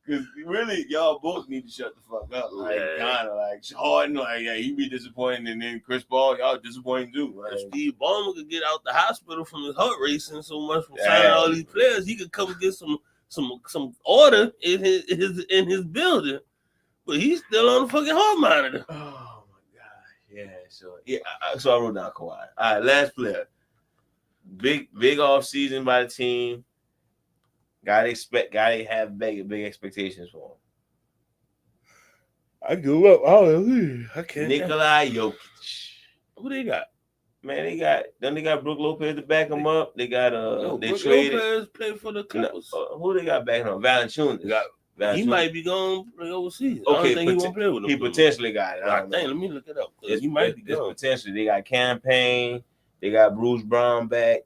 Because really, y'all both need to shut the fuck up. Like, kind of like Harden, like, yeah, he be disappointed, and then Chris Paul, y'all disappointed too. Like, if Steve Ballmer could get out the hospital from his heart racing so much from signing all these players, he could come get some order in his building. But he's still on the fucking heart monitor. Oh my god. Yeah. So I wrote down Kawhi. All right, last player. Big off season by the team. Gotta have big expectations for him. I give up. I can't. Nikola Jokic. Who they got? Man, they got Brook Lopez to back them up. They got they Brook traded. Lopez played for the Clippers. Who they got backing up? Valanciunas. He might be going to play overseas. Okay, I don't think he won't play with them. He potentially got it. I think. Let me look it up. He might be going. Potentially. They got Campaign. They got Bruce Brown back.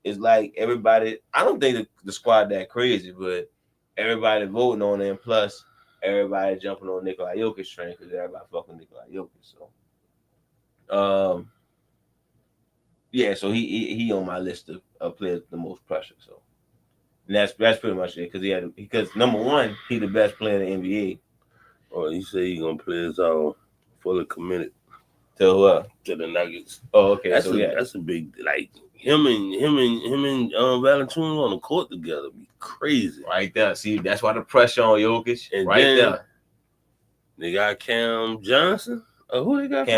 It's like everybody. I don't think the squad that crazy, but everybody voting on them. Plus, everybody jumping on Nikola Jokic train because everybody fucking Nikola Jokic. So, yeah. So he on my list of players with the most pressure. So, and that's pretty much it because number one, he the best player in the NBA. Oh, you say he gonna play his all fully committed to the Nuggets. Oh, okay. That's a big like. Him and Valanciunas on the court together be crazy. Right there. See, that's why the pressure on Jokic. And right there. They got Cam Johnson. Who they got?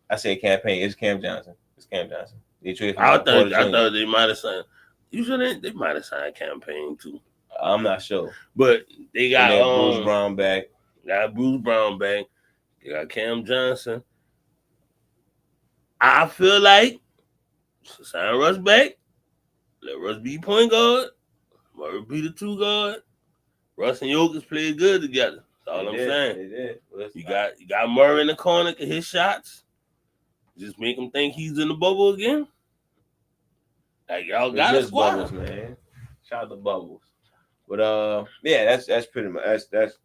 I said Campaign. It's Cam Johnson. They traded. I thought they might have signed. Usually they might have signed Campaign too. I'm not sure. But they got Bruce Brown back. They got Cam Johnson. I feel like sign Russ back. Let Russ be point guard. Murray be the 2 guard. Russ and Jokic play good together. That's all I'm saying. They did. You got Murray in the corner can hit shots. Just make him think he's in the bubble again. Like y'all got a squad, Bubbles, man. Shout out to Bubbles. But yeah, that's pretty much that's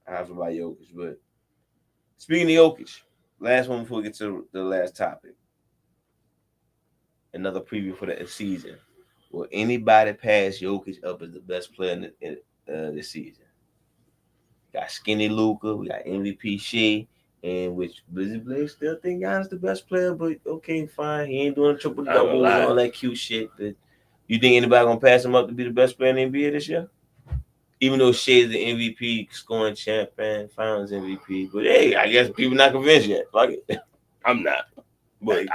how I feel about Jokic. But speaking of Jokic, last one before we get to the last topic. Another preview for the season. Will anybody pass Jokic up as the best player in this season? Got skinny Luka, we got MVP Shea, and which Busy Blade still think Giannis the best player, but okay, fine. He ain't doing triple double and all that cute shit. But you think anybody gonna pass him up to be the best player in the NBA this year? Even though Shea's the MVP, scoring champion, Finals MVP, but hey, I guess people not convinced yet. Fuck it. I'm not. But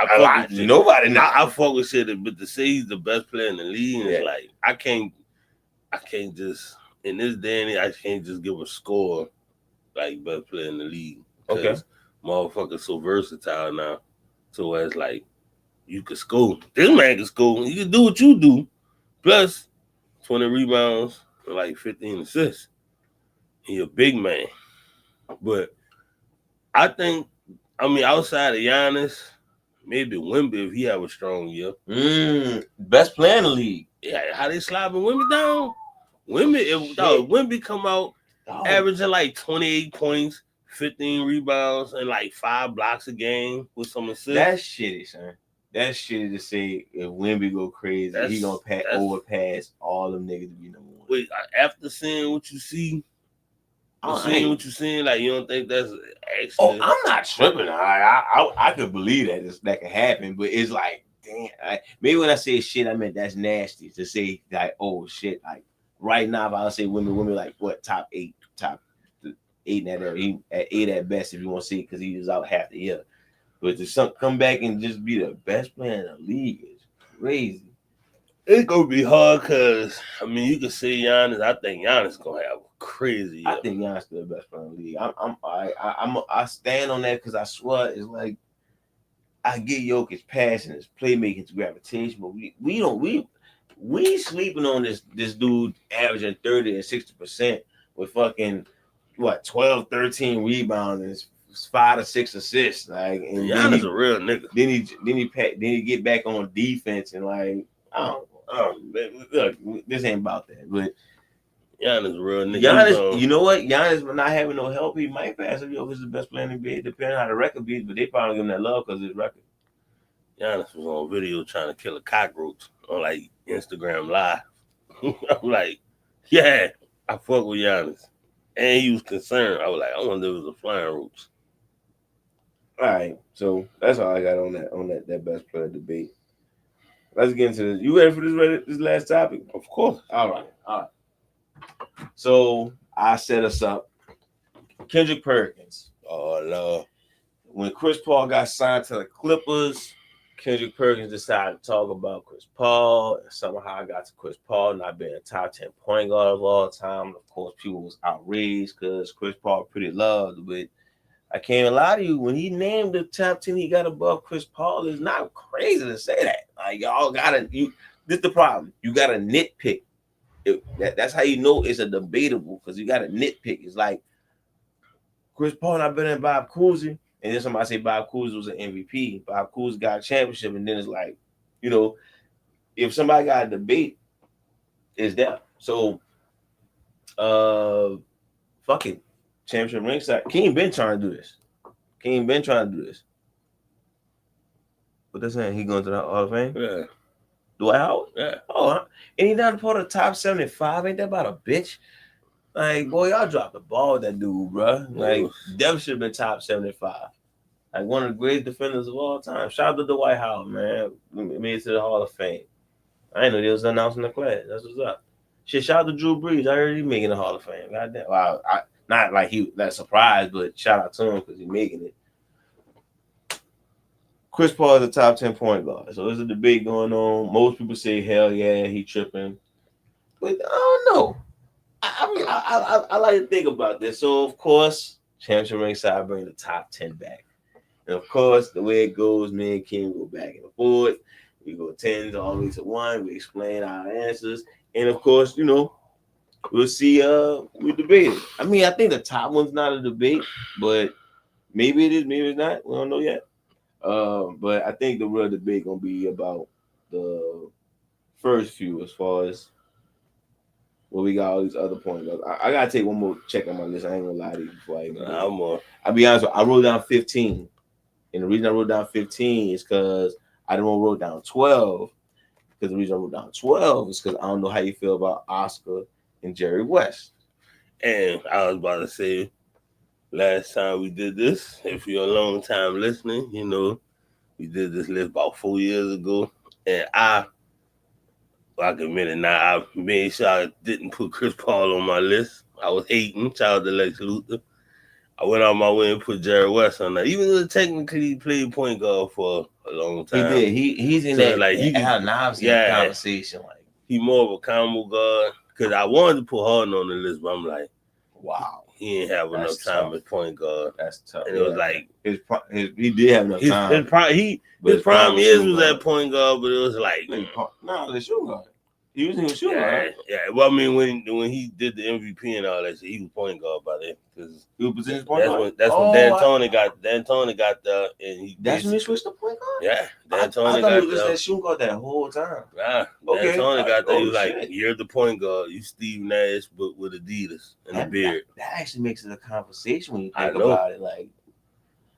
nobody not. I fuck with shit, but to say he's the best player in the league, it's like I can't just in this day and age, I can't just give a score like best player in the league. Okay. Motherfuckers so versatile now. So it's like you could score. This man can score. He can do what you do. Plus 20 rebounds and like 15 assists. He a big man. But I think, outside of Giannis, maybe Wemby if he have a strong year. Best player in the league. Yeah, how they slobbing Wemby down? Wemby come out averaging like 28 points, 15 rebounds, and like 5 blocks a game with some assists. That's shitty, son. That's shitty to say if Wemby go crazy, he gonna overpass all them niggas to be number one. Wait, after seeing what you see, like you don't think that's actually? Oh, I'm not tripping. I could believe that could happen, but it's like, damn. Maybe when I say shit, I meant that's nasty to say like, oh shit, like right now, if I say Wemby like what top 8 in that area, he at 8 at best if you want to see it because he was out half the year. But to come back and just be the best player in the league is crazy. It's gonna be hard because you can say Giannis. I think Giannis gonna have a crazy year. I think Giannis is the best player in the league. I stand on that because I swear it's like I get Jokic passing, his playmaking, his gravitation, but we sleeping on this dude averaging 30 and 60% with fucking 12, 13 rebounds and 5 to 6 assists. Like, and Giannis a real nigga. Then he get back on defense and like look, this ain't about that. But Giannis a real nigga. Giannis, you know what? Giannis not having no help, he might pass if Jokic is the best player in the NBA, depending on how the record beats. But they probably give him that love because of his record. Giannis was on video trying to kill a cockroach on like Instagram Live. I'm like, yeah, I fuck with Giannis. And he was concerned. I was like, I wonder if it was a flying roach. All right, so that's all I got on that best player debate. Let's get into this. You ready for this last topic? Of course. All right. So I set us up Kendrick Perkins. Oh no. When Chris Paul got signed to the Clippers, Kendrick Perkins decided to talk about Chris Paul, and somehow I got to Chris Paul not being a top 10 point guard of all time. Of course, people was outraged because Chris Paul pretty loved, but I can't lie to you. When he named the top 10 he got above Chris Paul, it's not crazy to say that. Like y'all gotta this the problem. You gotta nitpick. That's how you know it's a debatable because you gotta nitpick. It's like Chris Paul not better than Bob Cousy. And then somebody say Bob Cousy was an MVP. Bob Cousy got a championship, and then it's like, if somebody got a debate, it's that. So, fucking championship ringside. King been trying to do this. What they saying? He going to the Hall of Fame? Yeah. Dwight Howard? Yeah. Oh, and he not part of the top 75. Ain't that about a bitch? Like, boy, y'all dropped the ball with that dude, bro. Like, Devin should have been top 75. Like, one of the greatest defenders of all time. Shout out to Dwight Howard, man. Made it to the Hall of Fame. I didn't know they was announcing the class. That's what's up. Shit, shout out to Drew Brees. I heard he making the Hall of Fame. Goddamn. Well, not like he that surprised, but shout out to him because he's making it. Chris Paul is a top 10 point guard. So there's a debate going on. Most people say, hell yeah, he tripping. But I don't know. I like to think about this. So, of course, Championship Ringside bring the top 10 back. And, of course, the way it goes, me and King go back and forth. We go 10s all the way to 1. We explain our answers. And, of course, we'll see. We debate it. I mean, I think the top one's not a debate, but maybe it is, maybe it's not. We don't know yet. But I think the real debate going to be about the first few as far as well, we got all these other points. I gotta take one more check on my list. I ain't gonna lie to you before I even I'll be honest with you, I wrote down 15. And the reason I wrote down 15 is because I don't wrote down 12. Because the reason I wrote down 12 is because I don't know how you feel about Oscar and Jerry West. And I was about to say, last time we did this, if you're a long time listening, we did this list about 4 years ago. And I can admit it now, I made sure I didn't put Chris Paul on my list. I was hating. Shout out to Lex Luthor. I went on my way and put Jerry West on there. Even though technically he played point guard for a long time. He did. He's in that conversation. Like, he more of a combo guard. Because I wanted to put Harden on the list, but I'm like, wow. He ain't have enough time as point guard. That's tough. And it was like he did have enough time. His prime years was at point guard, but it was like the shooting guard. He was in the shooting guard. Yeah. Well, I mean, when he did the MVP and all that shit, he was point guard by then. He was position point guard. That's when D'Antoni got there, and that's when he switched to point guard. Yeah, D'Antoni got he was that shooting guard that whole time. Nah, D'Antoni got there. He was like, "You're the point guard. You Steve Nash, but with Adidas and a beard." That actually makes it a conversation when you think about it. Like,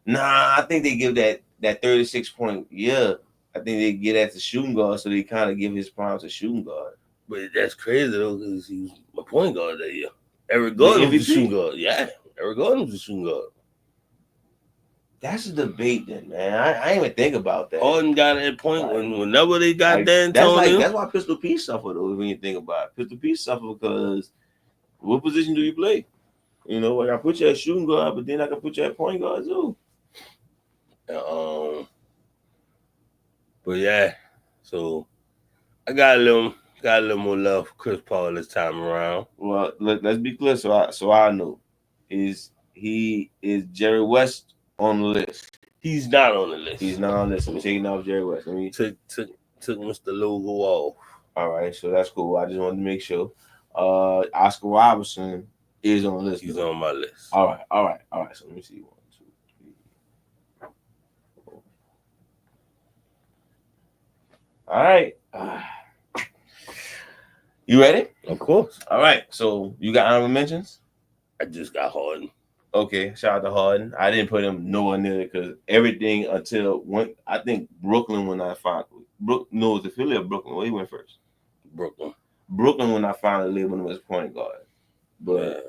I think they give that 36-point year. I think they get at the shooting guard, so they kind of give his prime to shooting guard. But that's crazy though, because he was a point guard that year. Eric Gordon was a shooting guard. Yeah, Eric Gordon was a shooting guard. That's a debate, then, man. I ain't even think about that. Harden got at point whenever they got D'Antoni. That's why Pistol P suffered though. When you think about it, Pistol P suffered because what position do you play? I put you at shooting guard, but then I can put you at point guard too. But yeah, so I got a little more love for Chris Paul this time around. Well, let's be clear, so I know. Is Jerry West on the list? He's not on the list. He's not on the list. So we're taking off Jerry West. Took Mr. Logo off. All right, so that's cool. I just wanted to make sure. Oscar Robertson is on the list. He's on my list. All right. So let me see. 1, 2, 3, 4. All right. You ready? Of course. All right. So you got honorable mentions? I just got Harden. Okay. Shout out to Harden. I didn't put him nowhere near it because everything until I think Brooklyn when I found no, it was Philly or Brooklyn. Where he went first? Brooklyn when I finally labeled him as point guard. But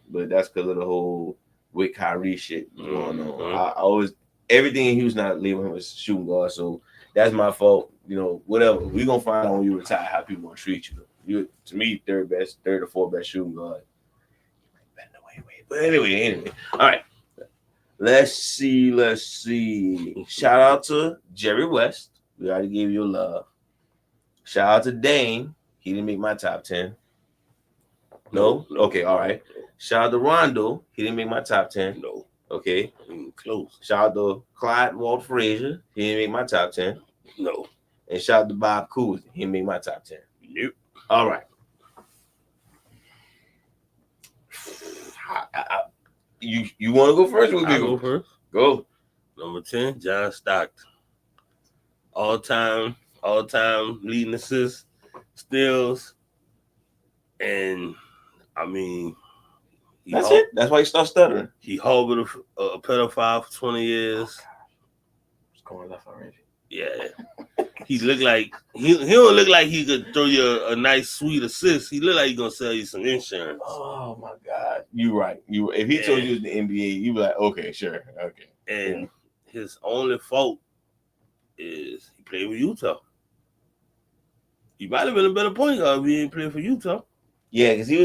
but that's because of the whole with Kyrie shit going on. I always everything in Houston I labeled him as shooting guard. So that's my fault. Whatever. We're gonna find out when you retire how people gonna treat you. You to me, third or fourth best shooting guard. Bend away But anyway. All right. Let's see. Shout out to Jerry West. We already gave you love. Shout out to Dame. He didn't make my top 10. No? Okay, all right. Shout out to Rondo. He didn't make my top 10. No. Okay. Close. Shout out to Clyde Walt Frazier. He didn't make my top 10. No. And shout out to Bob Cousy. He didn't make my top 10. Nope. All right. You want to go first? I'll go first. Go. Number 10, John Stockton. All time leading assists, steals, and I mean, that's it. That's why he started stuttering. He harbored a pedophile for 20 years. It's going left already. Yeah, he looked like he don't look like he could throw you a nice sweet assist. He look like he gonna sell you some insurance. Oh my God, you right. If he told you it was the NBA, you'd be like, okay, sure, okay. And his only fault is he played with Utah. He might have been a better point guard if he didn't play for Utah. Yeah, because he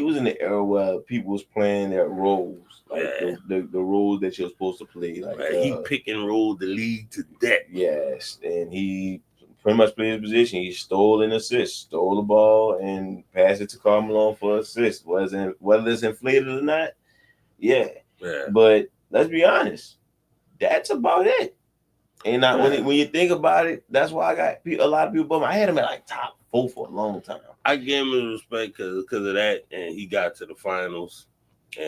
was in the era where people was playing their roles, like the roles that you're supposed to play. Like he pick and rolled the league to death. Yes, and he pretty much played his position. He stole an assist, stole the ball, and passed it to Karl Malone for an assist. Whether it's inflated or not, yeah. But let's be honest, that's about it. And when you think about it, that's why I got a lot of people above him. I had him at like top 4 for a long time. I gave him his respect because of that, and he got to the finals.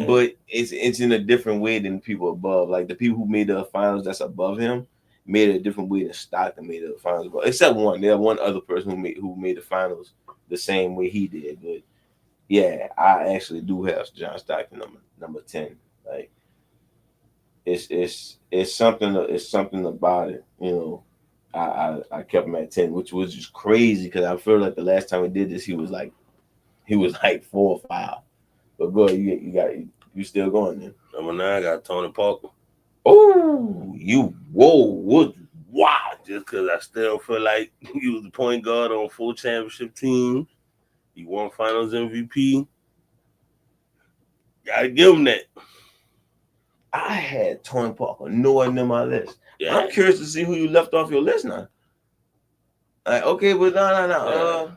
But it's in a different way than people above. Like the people who made the finals that's above him made it a different way than Stockton made the finals above. Except one. There one other person who made the finals the same way he did. But yeah, I actually do have John Stockton number 10. Like it's something about it, you know. I kept him at 10, which was just crazy because I feel like the last time we did this, he was like 4 or 5. But go ahead, you still going then. Number 9, I got Tony Parker. Oh, wow! Just because I still feel like he was the point guard on 4 championship teams. He won Finals MVP. Gotta give him that. I had Tony Parker nowhere near my list. Yeah. I'm curious to see who you left off your list now. Like, okay, but no.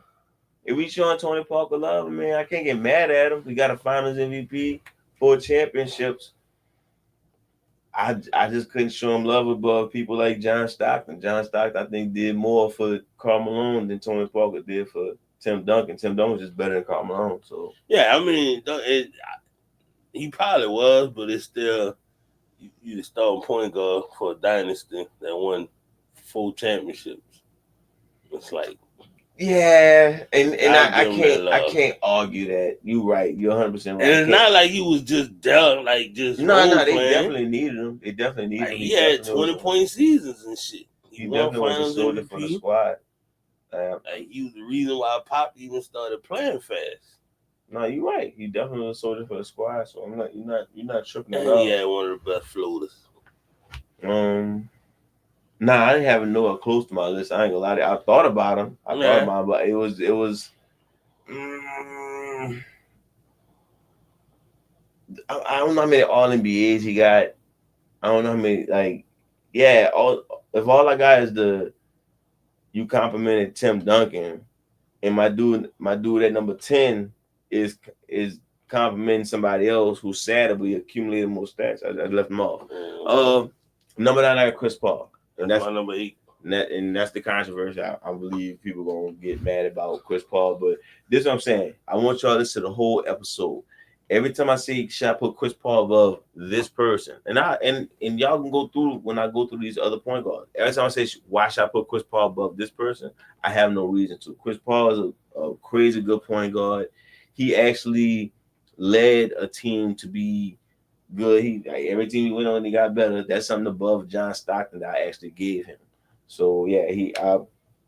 If we showing Tony Parker love, man, I can't get mad at him. We got a Finals MVP, 4 championships. I just couldn't show him love above people like John Stockton. John Stockton, I think, did more for Karl Malone than Tony Parker did for Tim Duncan. Tim Duncan was just better than Karl Malone. So yeah, I mean, he probably was, but it's still you the starting point guard for a dynasty that won 4 championships. It's like, yeah, and I can't argue that. You're right. You're 100% right. And it's not like he was just done, like just no. They definitely needed him. They definitely needed him. He had 20-point seasons and shit. He definitely was a soldier for the squad. Like he was the reason why Pop even started playing fast. No, you're right. He definitely was a soldier for the squad. So you're not tripping at all. He had one of the best floaters. Nah, I didn't have nowhere close to my list. I ain't gonna lie to you. I thought about him. But it was. I don't know how many All NBAs he got. I don't know how many. Like, yeah, if all I got is you complimented Tim Duncan, and my dude at number 10 is complimenting somebody else who sadly accumulated more stats. I left him off. Number 9, I got Chris Paul. And that's my number 8. And that's the controversy. I believe people gonna get mad about Chris Paul, but this is what I'm saying. I want y'all to listen to the whole episode. Every time I say should I put Chris Paul above this person, and y'all can go through when I go through these other point guards. Every time I say why should I put Chris Paul above this person, I have no reason to. Chris Paul is a crazy good point guard. He actually led a team to be good. Every team he went on, he got better. That's something above John Stockton that I actually gave him. So yeah,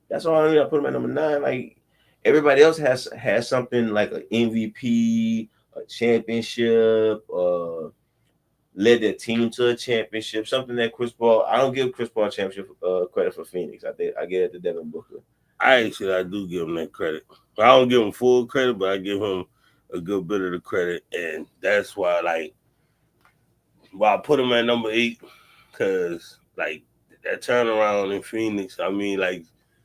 that's all I put him at number 9. Like everybody else has something like an MVP, a championship, led their team to a championship. Something that Chris Paul. I don't give Chris Paul championship credit for Phoenix. I think I give it to Devin Booker. I do give him that credit. I don't give him full credit, but I give him a good bit of the credit, and that's why I put him at number 8, because that turnaround in Phoenix. I mean,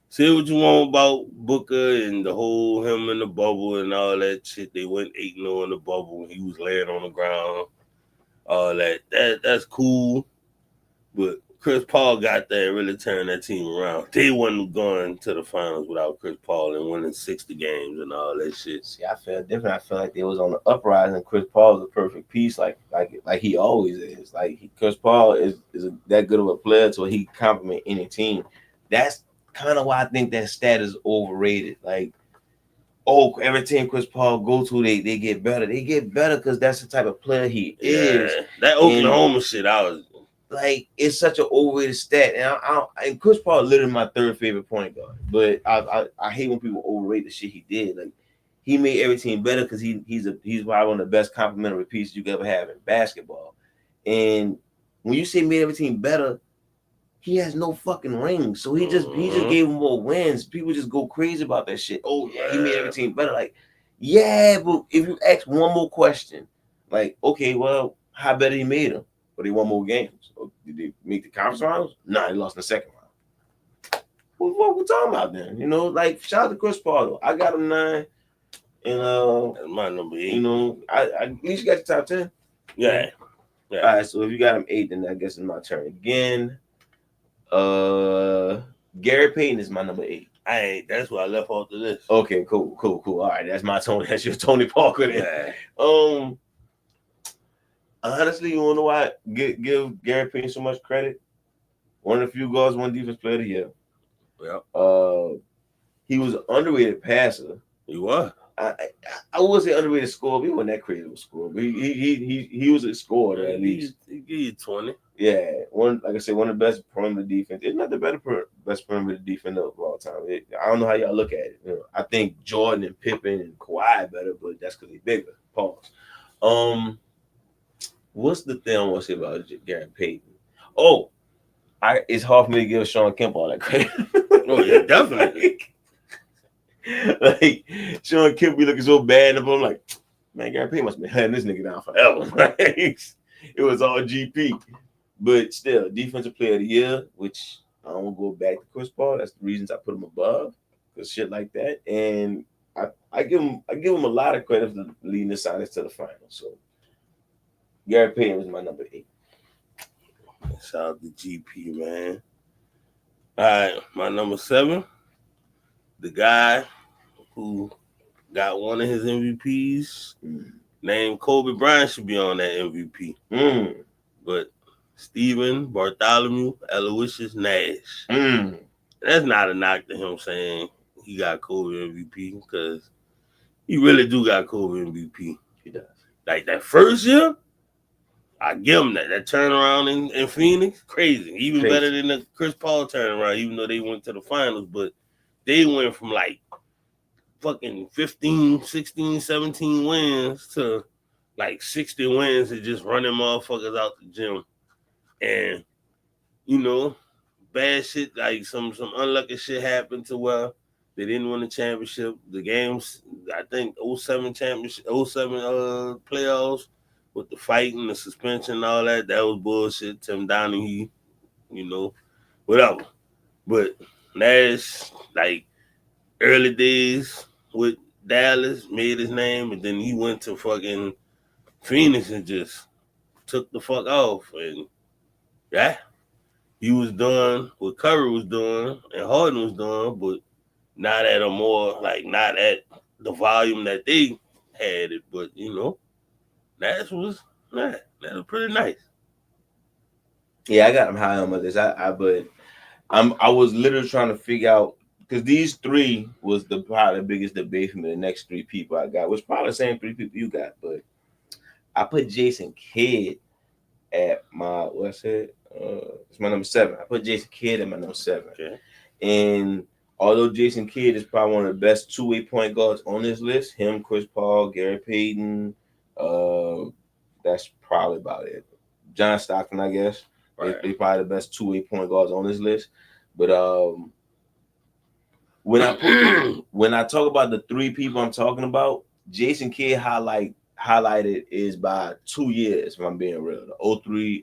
say what you want about Booker and the whole him in the bubble and all that shit. They went 8-0 in the bubble. He was laying on the ground. All that's cool, but Chris Paul got there and really turned that team around. They wasn't going to the finals without Chris Paul and winning 60 games and all that shit. See, I felt different. I felt like they was on the uprising. And Chris Paul is a perfect piece, like he always is. Chris Paul is that good of a player, so he complement any team. That's kind of why I think that stat is overrated. Every team Chris Paul go to, they get better. They get better because that's the type of player he is. That Oklahoma shit, it's such an overrated stat, and Chris Paul is literally my third favorite point guard. But I hate when people overrate the shit he did. He made every team better because he's probably one of the best complementary pieces you could ever have in basketball. And when you say made every team better, he has no fucking rings, so he just gave him more wins. People just go crazy about that shit. Oh yeah, he made every team better. But if you ask one more question, okay, well, how better he made him? But he won more games. Or did they make the conference finals? Nah, he lost in the second round. What we talking about then? Shout out to Chris Paul though. I got him 9, and that's my number 8. I at least got the top 10. Yeah. All right, so if you got him 8, then I guess it's my turn again. Gary Payton is my number 8. That's what I left off the list. Okay, cool. All right, that's my Tony. That's your Tony Parker then. Yeah. Honestly, you wanna know why I give Gary Payton so much credit? One of the few guards, one defense player of the year. Yeah. He was an underrated passer. He was. I would say underrated scorer, but he wasn't that crazy of a scorer. But he was a scorer at least. He give you 20. Yeah, one of the best perimeter defense. It's not the best perimeter defense of all time. I don't know how y'all look at it. I think Jordan and Pippen and Kawhi better, but that's because they're bigger. Pause. What's the thing I want to say about Gary Payton? Oh, it's hard for me to give Sean Kemp all that credit. Oh yeah, definitely. Sean Kemp be looking so bad, and I'm like, man, Gary Payton must have been hunting this nigga down forever. It was all GP. But still, defensive player of the year, which I don't go back to Chris Paul. That's the reasons I put him above, because shit like that. And I give him a lot of credit for leading the Sonics to the final. So Gary Payton was my number 8. Shout out to GP, man. All right, my number 7, the guy who got one of his MVPs, named Kobe Bryant, should be on that MVP. But Stephen Bartholomew Aloysius Nash. That's not a knock to him saying he got Kobe MVP, because he really do got Kobe MVP. He does. That first year, I give him that turnaround in Phoenix, crazy. Even better than the Chris Paul turnaround, even though they went to the finals. But they went from fucking 15, 16, 17 wins to 60 wins and just running motherfuckers out the gym. And, bad shit, some unlucky shit happened to where they didn't win the championship. The games, I think 07 championship, 07 playoffs with the fighting, the suspension and all that was bullshit. Tim Donaghy, whatever. But Nash, early days with Dallas, made his name, and then he went to fucking Phoenix and just took the fuck off. And yeah, he was doing what Curry was doing and Harden was doing, but not at not at the volume that they had it. But Nash was pretty nice. Yeah, I got him high on my list. I was literally trying to figure out, because these 3 was probably the biggest debate for me. The next 3 people I got was probably the same 3 people you got, but I put Jason Kidd at my it's my number 7. I put Jason Kidd at my number 7. Okay. And although Jason Kidd is probably one of the best two-way point guards on this list, him, Chris Paul, Gary Payton, that's probably about it. John Stockton, I guess. Right. They probably the best two-way point guards on this list. But when I talk about the 3 people I'm talking about, Jason Kidd highlighted is by 2 years, if I'm being real. The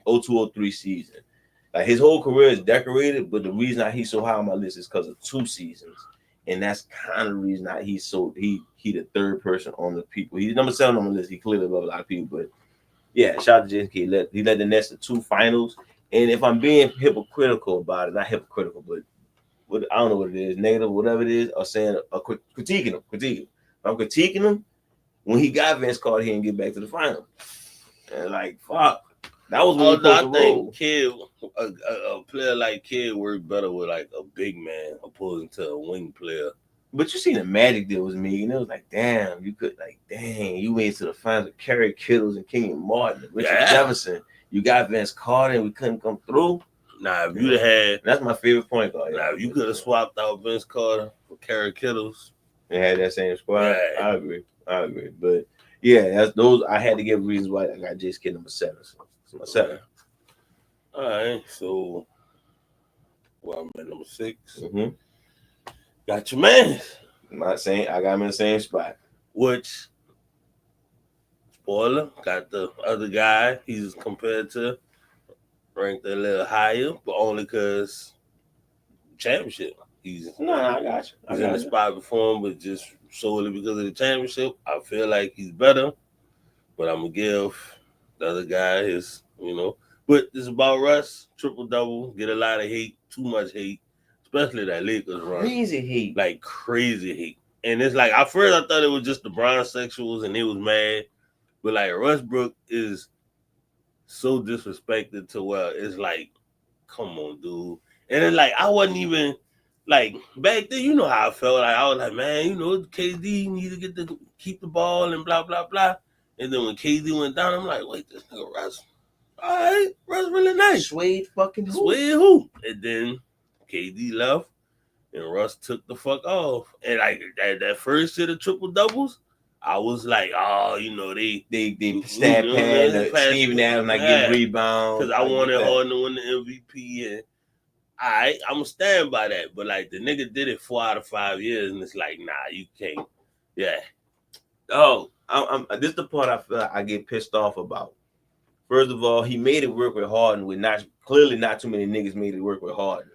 02-03 season. Like his whole career is decorated, but the reason he's so high on my list is because of 2 seasons. And that's kind of the reason he's he the third person on the people. He's number 7 on the list. He clearly loves a lot of people, but yeah, shout out to Jason Kidd. He led the Nets to 2 finals. And if I'm being hypocritical about it, not hypocritical, but I don't know what it is, negative, whatever it is, or saying critiquing him. If I'm critiquing him, when he got Vince Carter, he didn't get back to the finals. And like, fuck. That was when I think Kidd, a player like Kidd worked better with like a big man opposing to a wing player. But you seen the magic that was made, and it was like, damn, you went to the finals with Kerry Kittles and Kenyon Martin, and Richard Jefferson. You got Vince Carter, and we couldn't come through. Nah, if you'd had, that's my favorite point guard. Nah, if you could have swapped out Vince Carter for Kerry Kittles and had that same squad. Yeah. I agree. But yeah, that's those. I had to give reasons why I got Jason Kidd number 7. So it's my 7. All right, so I'm at number 6. Mm-hmm. Got your man. I'm not saying I got him in the same spot. Which, spoiler, got the other guy he's compared to ranked a little higher, but only because championship. I got you. He's in the spot before him, but just solely because of the championship, I feel like he's better. But I'm gonna give the other guy his, But it's about Russ, triple-double, get a lot of hate, too much hate, especially that Lakers run. Crazy hate. Like crazy hate. And it's like, at first I thought it was just the Brown sexuals and they was mad. But like Westbrook is so disrespected to where it's like, come on, dude. And it's like, I wasn't even, like, back then, you know how I felt. Like, I was like, man, KD need to keep the ball and blah, blah, blah. And then when KD went down, I'm like, wait, this nigga Russ. All right, Russ really nice. Suede fucking hoop. And then KD left, and Russ took the fuck off. And like that first set of triple doubles, I was like, oh, they stat pad, Steven Adams not getting rebounds. Because I wanted Harden to win the MVP. And I'm gonna stand by that. But like the nigga did it 4 out of 5 years, and it's like, nah, you can't. Yeah. Oh, this is the part I feel like I get pissed off about. First of all, he made it work with Harden with clearly not too many niggas made it work with Harden.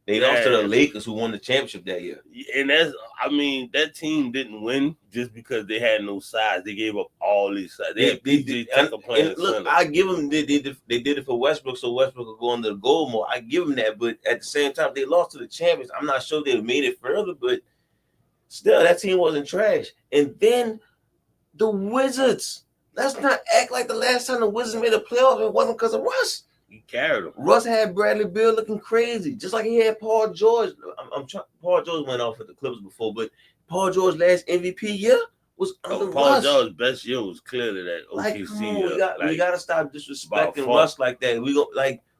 They lost to the Lakers who won the championship that year. And that team didn't win just because they had no size. They gave up all these size. They had PJ Tucker playing look, I give them they did it for Westbrook so Westbrook could go under the goal more. I give them that, but at the same time, they lost to the champions. I'm not sure they made it further, but still, that team wasn't trash. And then the Wizards. Let's not act like the last time the Wizards made a playoff, it wasn't because of Russ. He carried him. Russ had Bradley Beal looking crazy, just like he had Paul George. Paul George went off at the Clippers before, but Paul George's last MVP year was under Paul Russ. George's best year was clearly that OKC year. We gotta stop disrespecting Russ like that.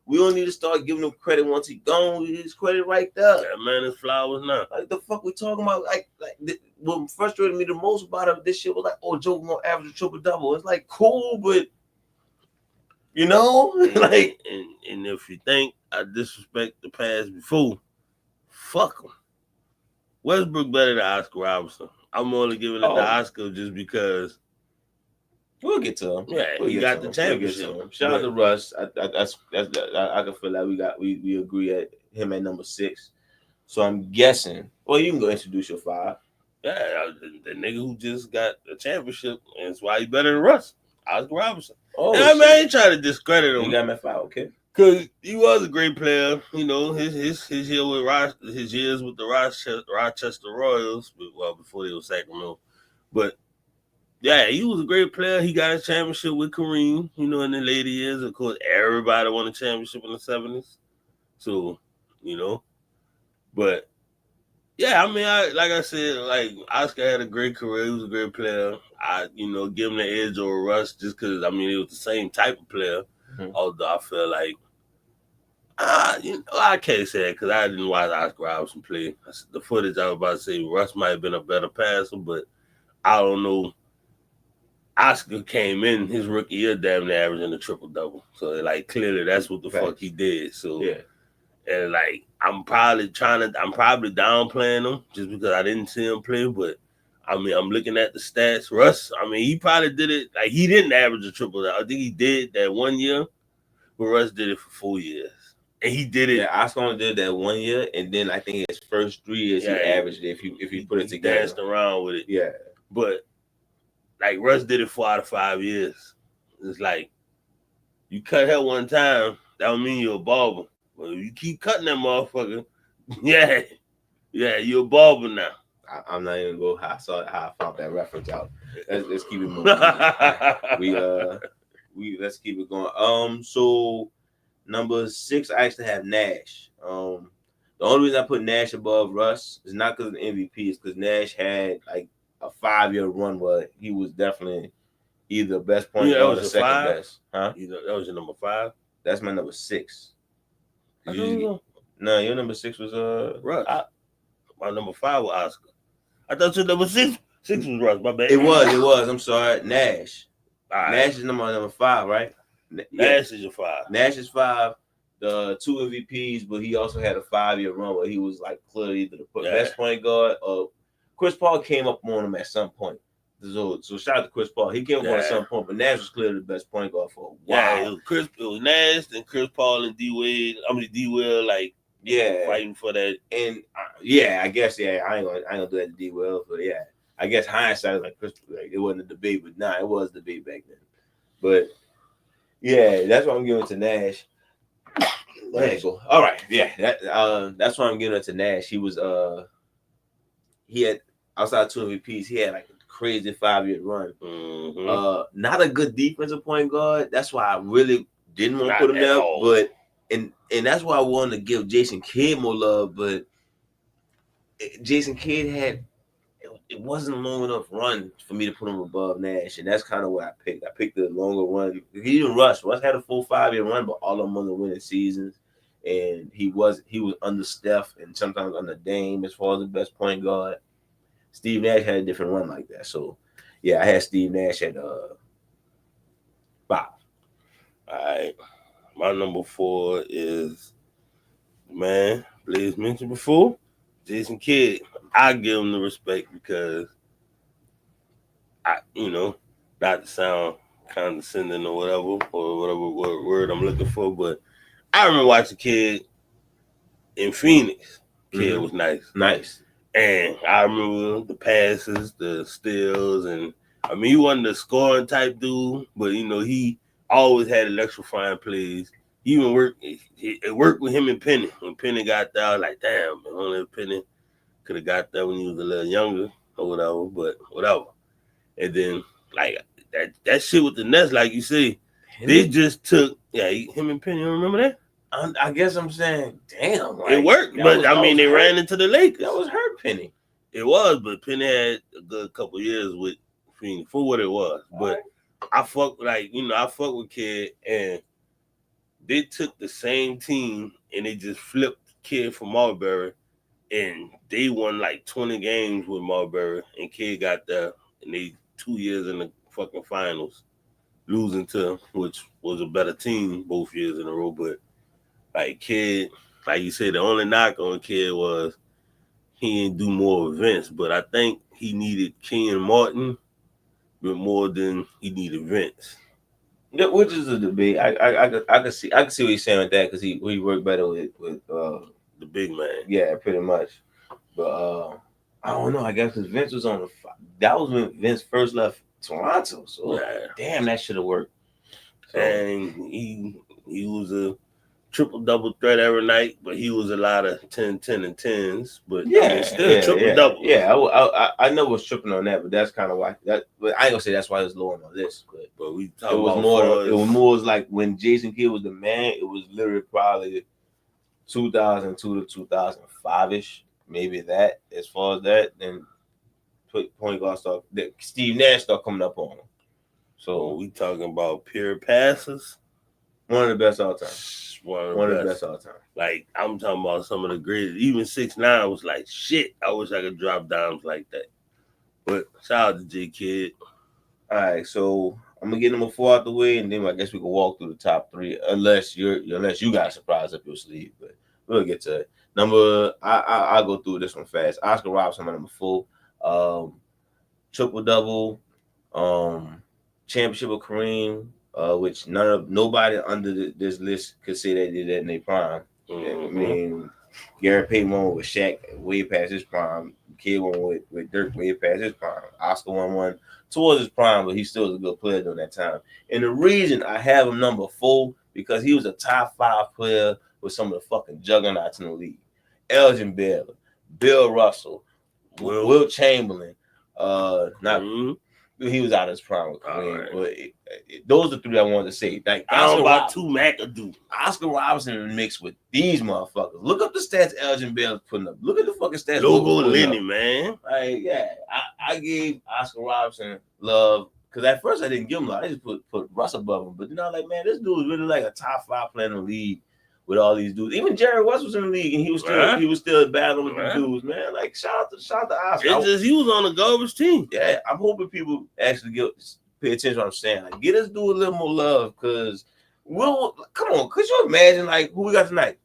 We don't need to start giving him credit once he's gone. His credit right there. That man is flowers now. Like the fuck we talking about? What frustrated me the most about this shit was like, oh, Joe gonna average a triple double. It's like cool, but like. And if you think I disrespect the past before, fuck him. Westbrook better than Oscar Robertson. I'm only giving it to Oscar just because. We'll get to him. Yeah, he got the championship. Shout out to Russ. I can feel like we agree at him at number 6. So I'm guessing. Well, you can go introduce your 5. Yeah, the nigga who just got the championship, and that's why he better than Russ. Oscar Robertson. Oh, and I ain't trying to discredit him. You got him at 5, okay? Because he was a great player. His year with his years with the Rochester Royals, before they were Sacramento. But yeah, he was a great player. He got a championship with Kareem, in the later years. Of course, everybody won a championship in the 70s. So, but yeah, like I said, like Oscar had a great career. He was a great player. I, give him the edge over Russ just because, he was the same type of player. Mm-hmm. Although I feel like, I can't say that because I didn't watch Oscar Robertson play. The footage I was about to say, Russ might have been a better passer, but I don't know. Oscar came in his rookie year damn near averaging a triple-double. So, like, clearly that's what the fuck he did. So, yeah. And, like, I'm probably downplaying him just because I didn't see him play, but I mean, I'm looking at the stats. Russ, I mean, he probably did it. Like, he didn't average a triple. I think he did that 1 year, but Russ did it for 4 years. And he did it. Yeah, Oscar only did that 1 year, and then I think his first 3 years he averaged it if you put it together. Danced around with it. Yeah. But, like, Russ did it 4 out of 5 years. It's like, you cut hair one time, that don't mean you're a barber. But if you keep cutting that motherfucker, yeah, you're a barber now. I'm not even going to go how I found that reference out. Let's keep it moving. Let's keep it going. So number 6, I actually have Nash. The only reason I put Nash above Russ is not because of the MVP, it's because Nash had like a 5-year run where he was definitely either best point guard or second 5? best. Huh? That was your number 5? That's my number 6. No, your number 6 was Russ. My number 5 was Oscar. I thought your number 6 was Russ. My bad. It was. I'm sorry, Nash. Right. Nash is number 5, right? Nash is your 5. Nash is 5. The 2 MVPs, but he also had a 5-year run where he was like clearly either the best point guard or Chris Paul came up on him at some point. So shout out to Chris Paul. He came up on at some point, but Nash was clearly the best point guard for a while. Yeah, it was Nash and Chris Paul and D Will like fighting for that. And I guess I ain't gonna do that to D Will, but I guess hindsight is like Chris, like it wasn't a debate, but it was a debate back then. But that's what I'm giving to Nash. All right, that's why I'm giving it to Nash. He was he had outside 2 MVPs, he had like a crazy 5-year run. Mm-hmm. Not a good defensive point guard. That's why I really didn't want to put him there. But and that's why I wanted to give Jason Kidd more love. But Jason Kidd had it wasn't a long enough run for me to put him above Nash, and that's kind of what I picked. I picked the longer run. He didn't rush. Russ had a full 5-year run, but all of them on the winning seasons. And he was under Steph and sometimes under Dame as far as the best point guard. Steve Nash had a different run like that. So, I had Steve Nash at 5. All right. My number 4 is, man, Blaze mentioned before, Jason Kidd. I give him the respect because not to sound condescending or whatever word I'm looking for, but I remember watching Kidd in Phoenix. Kidd was nice. And I remember the passes, the steals, and I mean, he wasn't a scoring type dude, but he always had electrifying plays. He even worked with him and Penny. When Penny got there, I was like, damn, man, only Penny could have got there when he was a little younger or whatever, but whatever. And then, like, that shit with the Nets, like you say, they just took, him and Penny, you remember that? I guess I'm saying, damn. Like, it worked, but they ran into the Lakers. That was hurt Penny. It was, but Penny had a good couple years with Phoenix for what it was. But I fuck with Kidd, and they took the same team and they just flipped Kidd from Marbury, and they won like 20 games with Marbury, and Kidd got there, and they 2 years in the fucking finals, losing to which was a better team both years in a row, but. Like Kidd, like you said, the only knock on Kidd was he didn't do more events, but I think he needed Ken Martin, but more than he needed Vince. Yeah, which is a debate. I can see what you're saying with that because he worked better with the big man. Yeah, pretty much. But I don't know. I guess because Vince was on that was when Vince first left Toronto. So damn, that should have worked. So, and he was a triple-double threat every night, but he was a lot of 10, 10, and 10s. But still triple-double. Yeah, I know what's tripping on that, but that's kind of why. But I ain't gonna say that's why it's low on my list. But we it was more like when Jason Kidd was the man. It was literally probably 2002 to 2005ish, maybe that. As far as that, then point guard Steve Nash started coming up on him. So we talking about pure passes. One of the best all time. One of the best all time. Like, I'm talking about some of the greatest. Even 6'9" was like, shit, I wish I could drop dimes like that. But shout out to J Kidd. All right, so I'm gonna get number 4 out the way, and then I guess we can walk through the top 3, unless you got a surprise up your sleeve. But we'll get to it. I'll go through this one fast. Oscar Robertson, my number 4. triple-double, championship with Kareem, which nobody under this list could say they did that in their prime. I mean, Gary Payton won with Shaq way past his prime. Kid won with Dirk way past his prime. Oscar won one towards his prime, but he still was a good player during that time. And the reason I have him number 4 because he was a top 5 player with some of the fucking juggernauts in the league. Elgin Baylor, Bill Russell, Will Chamberlain. He was out of his prime with Kareem. Right. Those are 3 I wanted to say. Like, I don't know about 2 McAdoo. Oscar Robertson mixed with these motherfuckers. Look up the stats Elgin Baylor's putting up. Look at the fucking stats. Logo Lenny, man. Like, yeah, I gave Oscar Robertson love because at first I didn't give him love. I just put Russ above him. But then I was like, man, this dude is really like a top 5 player in the league with all these dudes. Even Jerry West was in the league and he was still battling with the dudes, man. Like, shout out to Oscar. It's just he was on the garbage team. Yeah, I'm hoping people actually pay attention to what I'm saying. Like, get us do a little more love because come on, could you imagine like who we got tonight?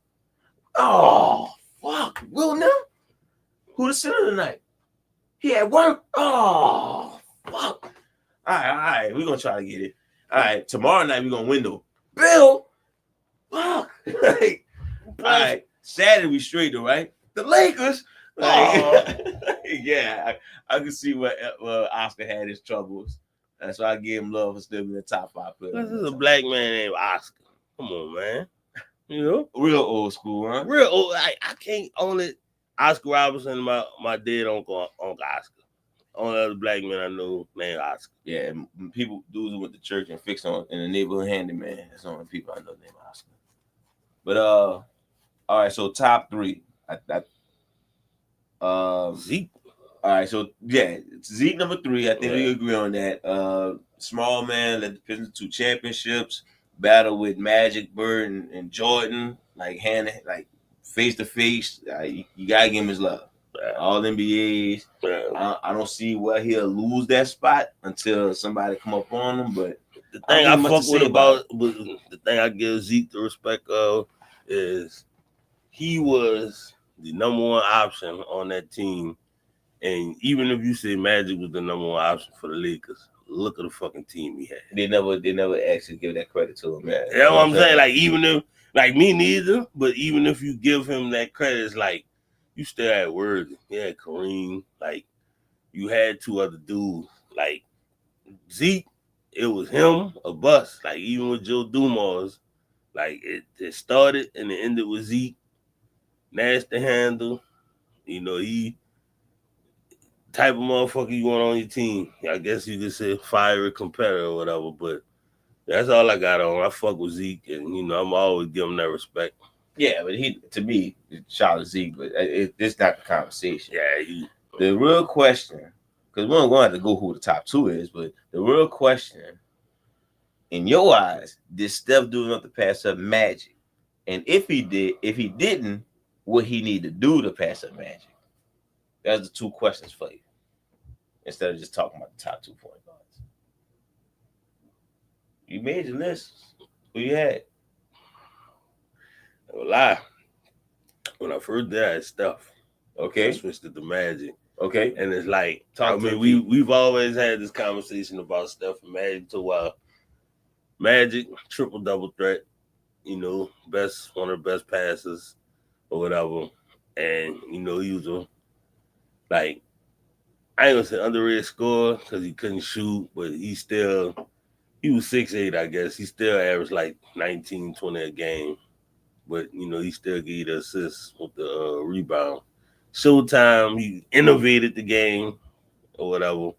Oh fuck, Will now? Who the center tonight? He at work. Oh fuck. All right, we're gonna try to get it. All right, tomorrow night we're gonna window. Bill, fuck. Like, all right, Saturday we straight though, right? The Lakers. Like, yeah, I can see where Oscar had his troubles. That's why I gave him love for still being a top 5 player. This is a black man named Oscar. Come on, man. You know? Real old school, huh? Real old. I can't own it. Oscar Robertson, my dead uncle Oscar. Only other black man I know named Oscar. Yeah, people dudes who went to church and fixed on in the neighborhood handyman. That's the only people I know named Oscar. But all right, so top 3. Zeke. All right, so yeah, Zeke number 3. I think we agree on that. Small man led the Pistons to 2 championships. Battle with Magic, Bird, and Jordan, like face to face. You gotta give him his love. All NBAs. I don't see where he'll lose that spot until somebody come up on him. But the thing I fuck with the thing I give Zeke the respect of is he was the number 1 option on that team. And even if you say Magic was the number 1 option for the Lakers, look at the fucking team he had. They never actually give that credit to him, man. That's what I'm saying. Like, even if, like, me neither, but even if you give him that credit, it's like, you still had Word. You had Kareem. Like, you had 2 other dudes. Like, Zeke, it was him, a bust. Like, even with Joe Dumars, like, it started and it ended with Zeke. Nasty handle. You know, he type of motherfucker you want on your team. I guess you could say fiery competitor or whatever, but that's all I got on. I fuck with Zeke, and you know I'm always giving that respect. Yeah, but to me, shout out Zeke, but it's not the conversation. Yeah, the real question, because we're going to have to go who the top 2 is, but the real question, in your eyes, did Steph do enough to pass up Magic? And if he didn't, what he need to do to pass up Magic? That's the 2 questions for you. Instead of just talking about the top 2 point guards. You made your list. Who you had? I will lie. When I first did, I had Steph. Okay. I switched it to Magic. Okay. And it's like, we've always had this conversation about Steph and Magic to a while. Magic, triple-double threat. You know, one of the best passers or whatever. And, you know, he was I ain't gonna say underrated scorer because he couldn't shoot, but he was 6'8", I guess. He still averaged like 19, 20 a game. But, you know, he still gave the assists with the rebound. Showtime, he innovated the game or whatever.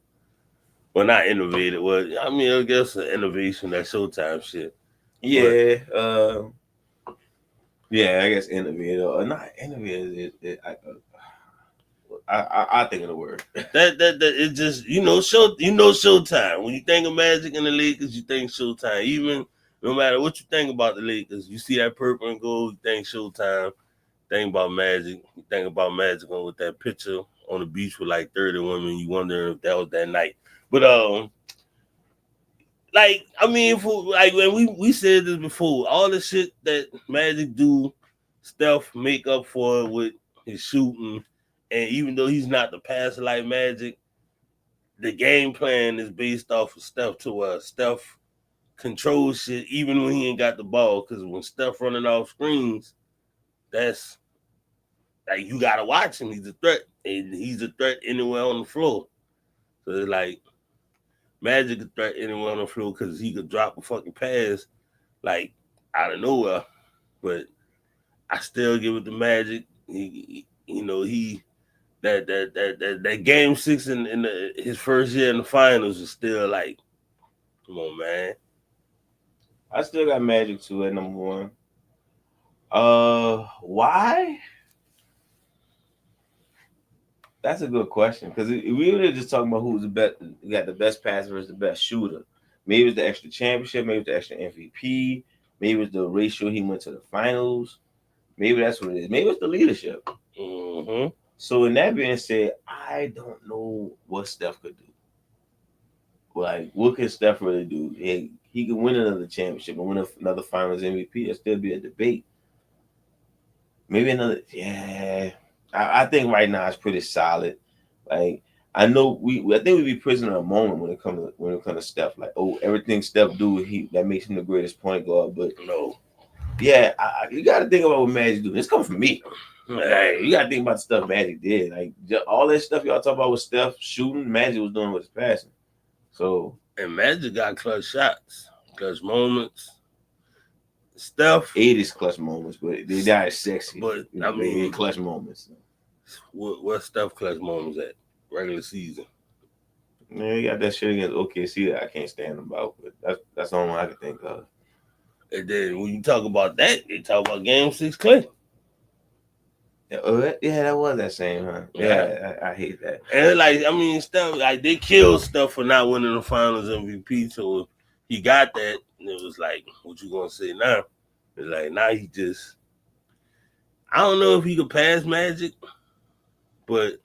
Well, not innovated. Well, I mean, I guess an innovation, that Showtime shit. Yeah. I guess innovated or not innovated. I think of the word. That it just Showtime. When you think of Magic and the Lakers, you think Showtime. Even no matter what you think about the Lakers, you see that purple and gold, you think Showtime. Think about Magic. You think about Magic with that picture on the beach with like 30 women. You wonder if that was that night. But like I mean, when we said this before, all the shit that Magic do, Steph make up for with his shooting. And even though he's not the passer like Magic, the game plan is based off of Steph to where Steph controls shit even when he ain't got the ball. Because when Steph running off screens, that's like you gotta watch him. He's a threat, and he's a threat anywhere on the floor. So it's like Magic a threat anywhere on the floor because he could drop a fucking pass like out of nowhere. But I still give it to Magic. That game 6 in his first year in the finals is still like, come on, man. I still got Magic too at number 1. Why? That's a good question because we really just talking about who's the best. You got the best passer versus the best shooter. Maybe it's the extra championship. Maybe it's the extra MVP. Maybe it's the ratio he went to the finals. Maybe that's what it is. Maybe it's the leadership. Mm-hmm. So in that being said, I don't know what Steph could do. Like, what can Steph really do? He could win another championship and win another finals MVP. It'll still be a debate. Maybe another, yeah. I think right now it's pretty solid. Like, I know I think we be prisoner of a moment when it comes to Steph. Like, oh, everything Steph do, that makes him the greatest point guard. But no, yeah, you got to think about what Magic do. This comes from me. Hey, you got to think about the stuff Magic did. Like, all that stuff y'all talk about with Steph shooting, Magic was doing with his passing. So, and Magic got clutch shots, clutch moments. Steph 80s clutch moments, but they died sexy. But I mean, clutch moments. What Steph clutch moments at regular season? Man, you got that shit against OKC that I can't stand about, but that's the only one I can think of. And then when you talk about that, they talk about Game 6 Clay. Yeah, that was that same, huh? Yeah, I hate that. And Steph, they killed Steph for not winning the Finals MVP. So he got that, and it was like, what you gonna say now? It's like now he just, I don't know if he could pass Magic, but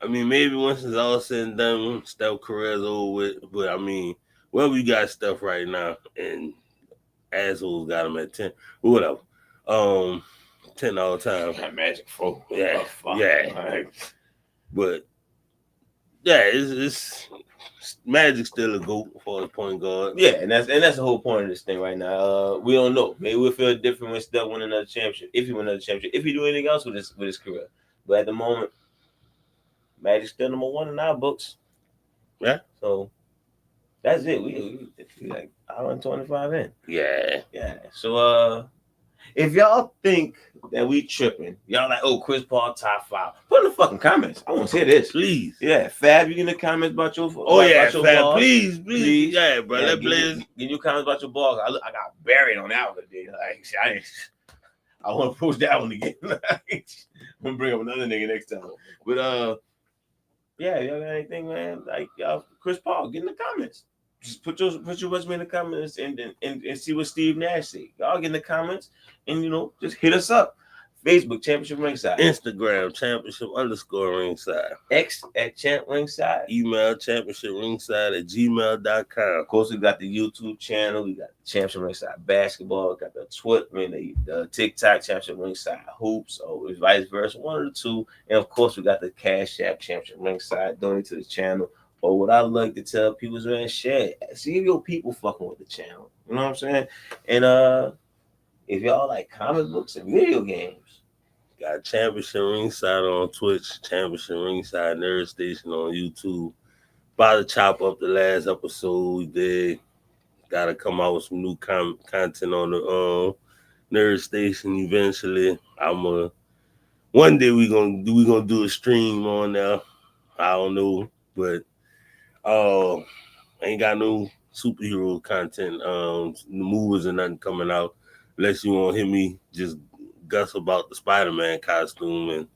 I mean maybe once it's all said and done, Steph career's over with. But I mean, well, we got Steph right now, and assholes got him at 10, whatever. 10 all time. Magic 4. Yeah, yeah. Right. But yeah, it's Magic's still a GOAT for a point guard. Yeah, and that's the whole point of this thing right now. We don't know. Maybe we'll feel different when Steph win another championship. If he win another championship, if he do anything else with his career. But at the moment, Magic's still number 1 in our books. Yeah. So that's it. We like hour and 25 in. Yeah. Yeah. So if y'all think that we tripping, y'all like, oh, Chris Paul top 5. Put in the fucking comments. I want to hear this, please. Yeah, Fab, you in the comments about your. Fab, balls. Please. Yeah, bro. Yeah, Let give you comments about your balls. I got buried on that one today. Like, I want to post that one again. I'm gonna bring up another nigga next time. But yeah, y'all got anything, man? Like, Chris Paul, get in the comments. Just put your resume in the comments and see what Steve Nash say. Y'all get in the comments and just hit us up. Facebook Championship Ringside. Instagram Championship_Ringside. X at Champ Ringside. Email championshipringside@gmail.com. Of course, we got the YouTube channel. We got the Championship Ringside Basketball. We got the Twitter, the TikTok Championship Ringside Hoops, or vice versa, one of the two. And of course, we got the Cash App Championship Ringside. Donate to the channel. Or what I like to tell people is, man, share. See if your people fucking with the channel. You know what I'm saying? And if y'all like comic books and video games, got Championship Ringside on Twitch, Championship Ringside Nerd Station on YouTube. About to chop up the last episode we did. Got to come out with some new content on the Nerd Station eventually. One day we gonna do a stream on there. I don't know, but ain't got no superhero content, movies and nothing coming out unless you want to hear me just guss about the Spider-Man costume and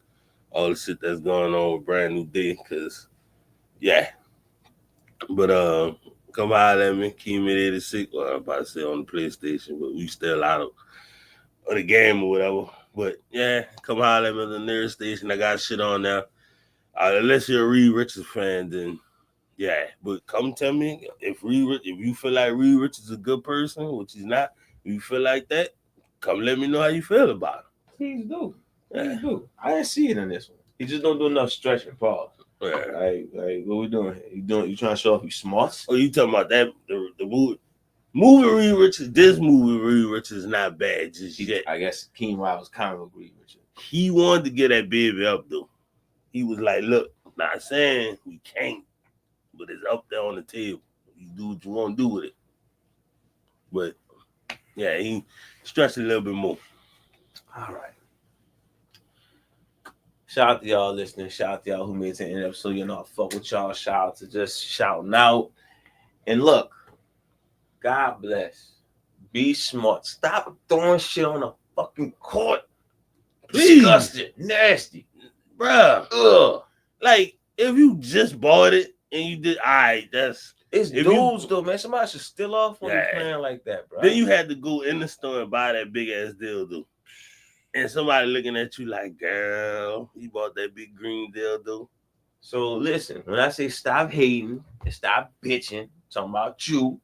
all the shit that's going on with Brand New Day, cause yeah. But come holler at me, Keem86, well, I'm about to say on the PlayStation, but we still out of the game or whatever. But yeah, come holler at me on the Nerd Station. I got shit on now. Unless you're a Reed Richards fan, then yeah. But come tell me if you feel like Reed Richards is a good person, which he's not, if you feel like that, come let me know how you feel about it. Please do. Please do. I didn't see it in this one. He just don't do enough stretching. Pause. Like, what we doing? You trying to show off you smart? Oh, you talking about that the movie Reed Richards? This movie Reed Richards is not bad just yet. I guess King Wild was kind of agreed with you. He wanted to get that baby up though. He was like, "Look, not saying we can't, but it's up there on the table. You do what you want to do with it." But yeah, he stretched a little bit more. All right. Shout out to y'all listening. Shout out to y'all who made it to the end episode. You know, I fuck with y'all. Shout out to just shouting out. And look, God bless. Be smart. Stop throwing shit on the fucking court. Please. Disgusting. Nasty. Bruh. Ugh. Like, if you just bought it and you did, all right, that's... It's dudes, though, man. Somebody should steal off when you're playing like that, bro. Then you had to go in the store and buy that big-ass dildo. And somebody looking at you like, girl, you bought that big green dildo. So listen, when I say stop hating and stop bitching, I'm talking about you,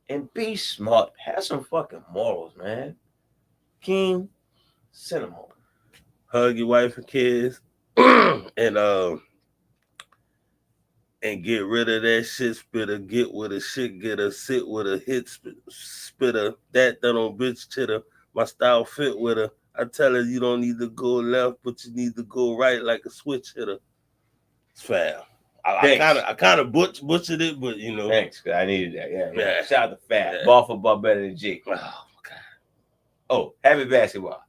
and be smart. Have some fucking morals, man. King, send them home. Hug your wife and kids, and get rid of that shit spitter. Get with a shit getter. Sit with a hit spitter. That on bitch chitter. My style fit with her. I tell her you don't need to go left, but you need to go right like a switch hitter. It's foul. I kind of butchered it, but you know. Thanks, because I needed that. Yeah. Shout out to Fat. Yeah. Ball for ball better than Jake. Oh, God. Oh, happy basketball.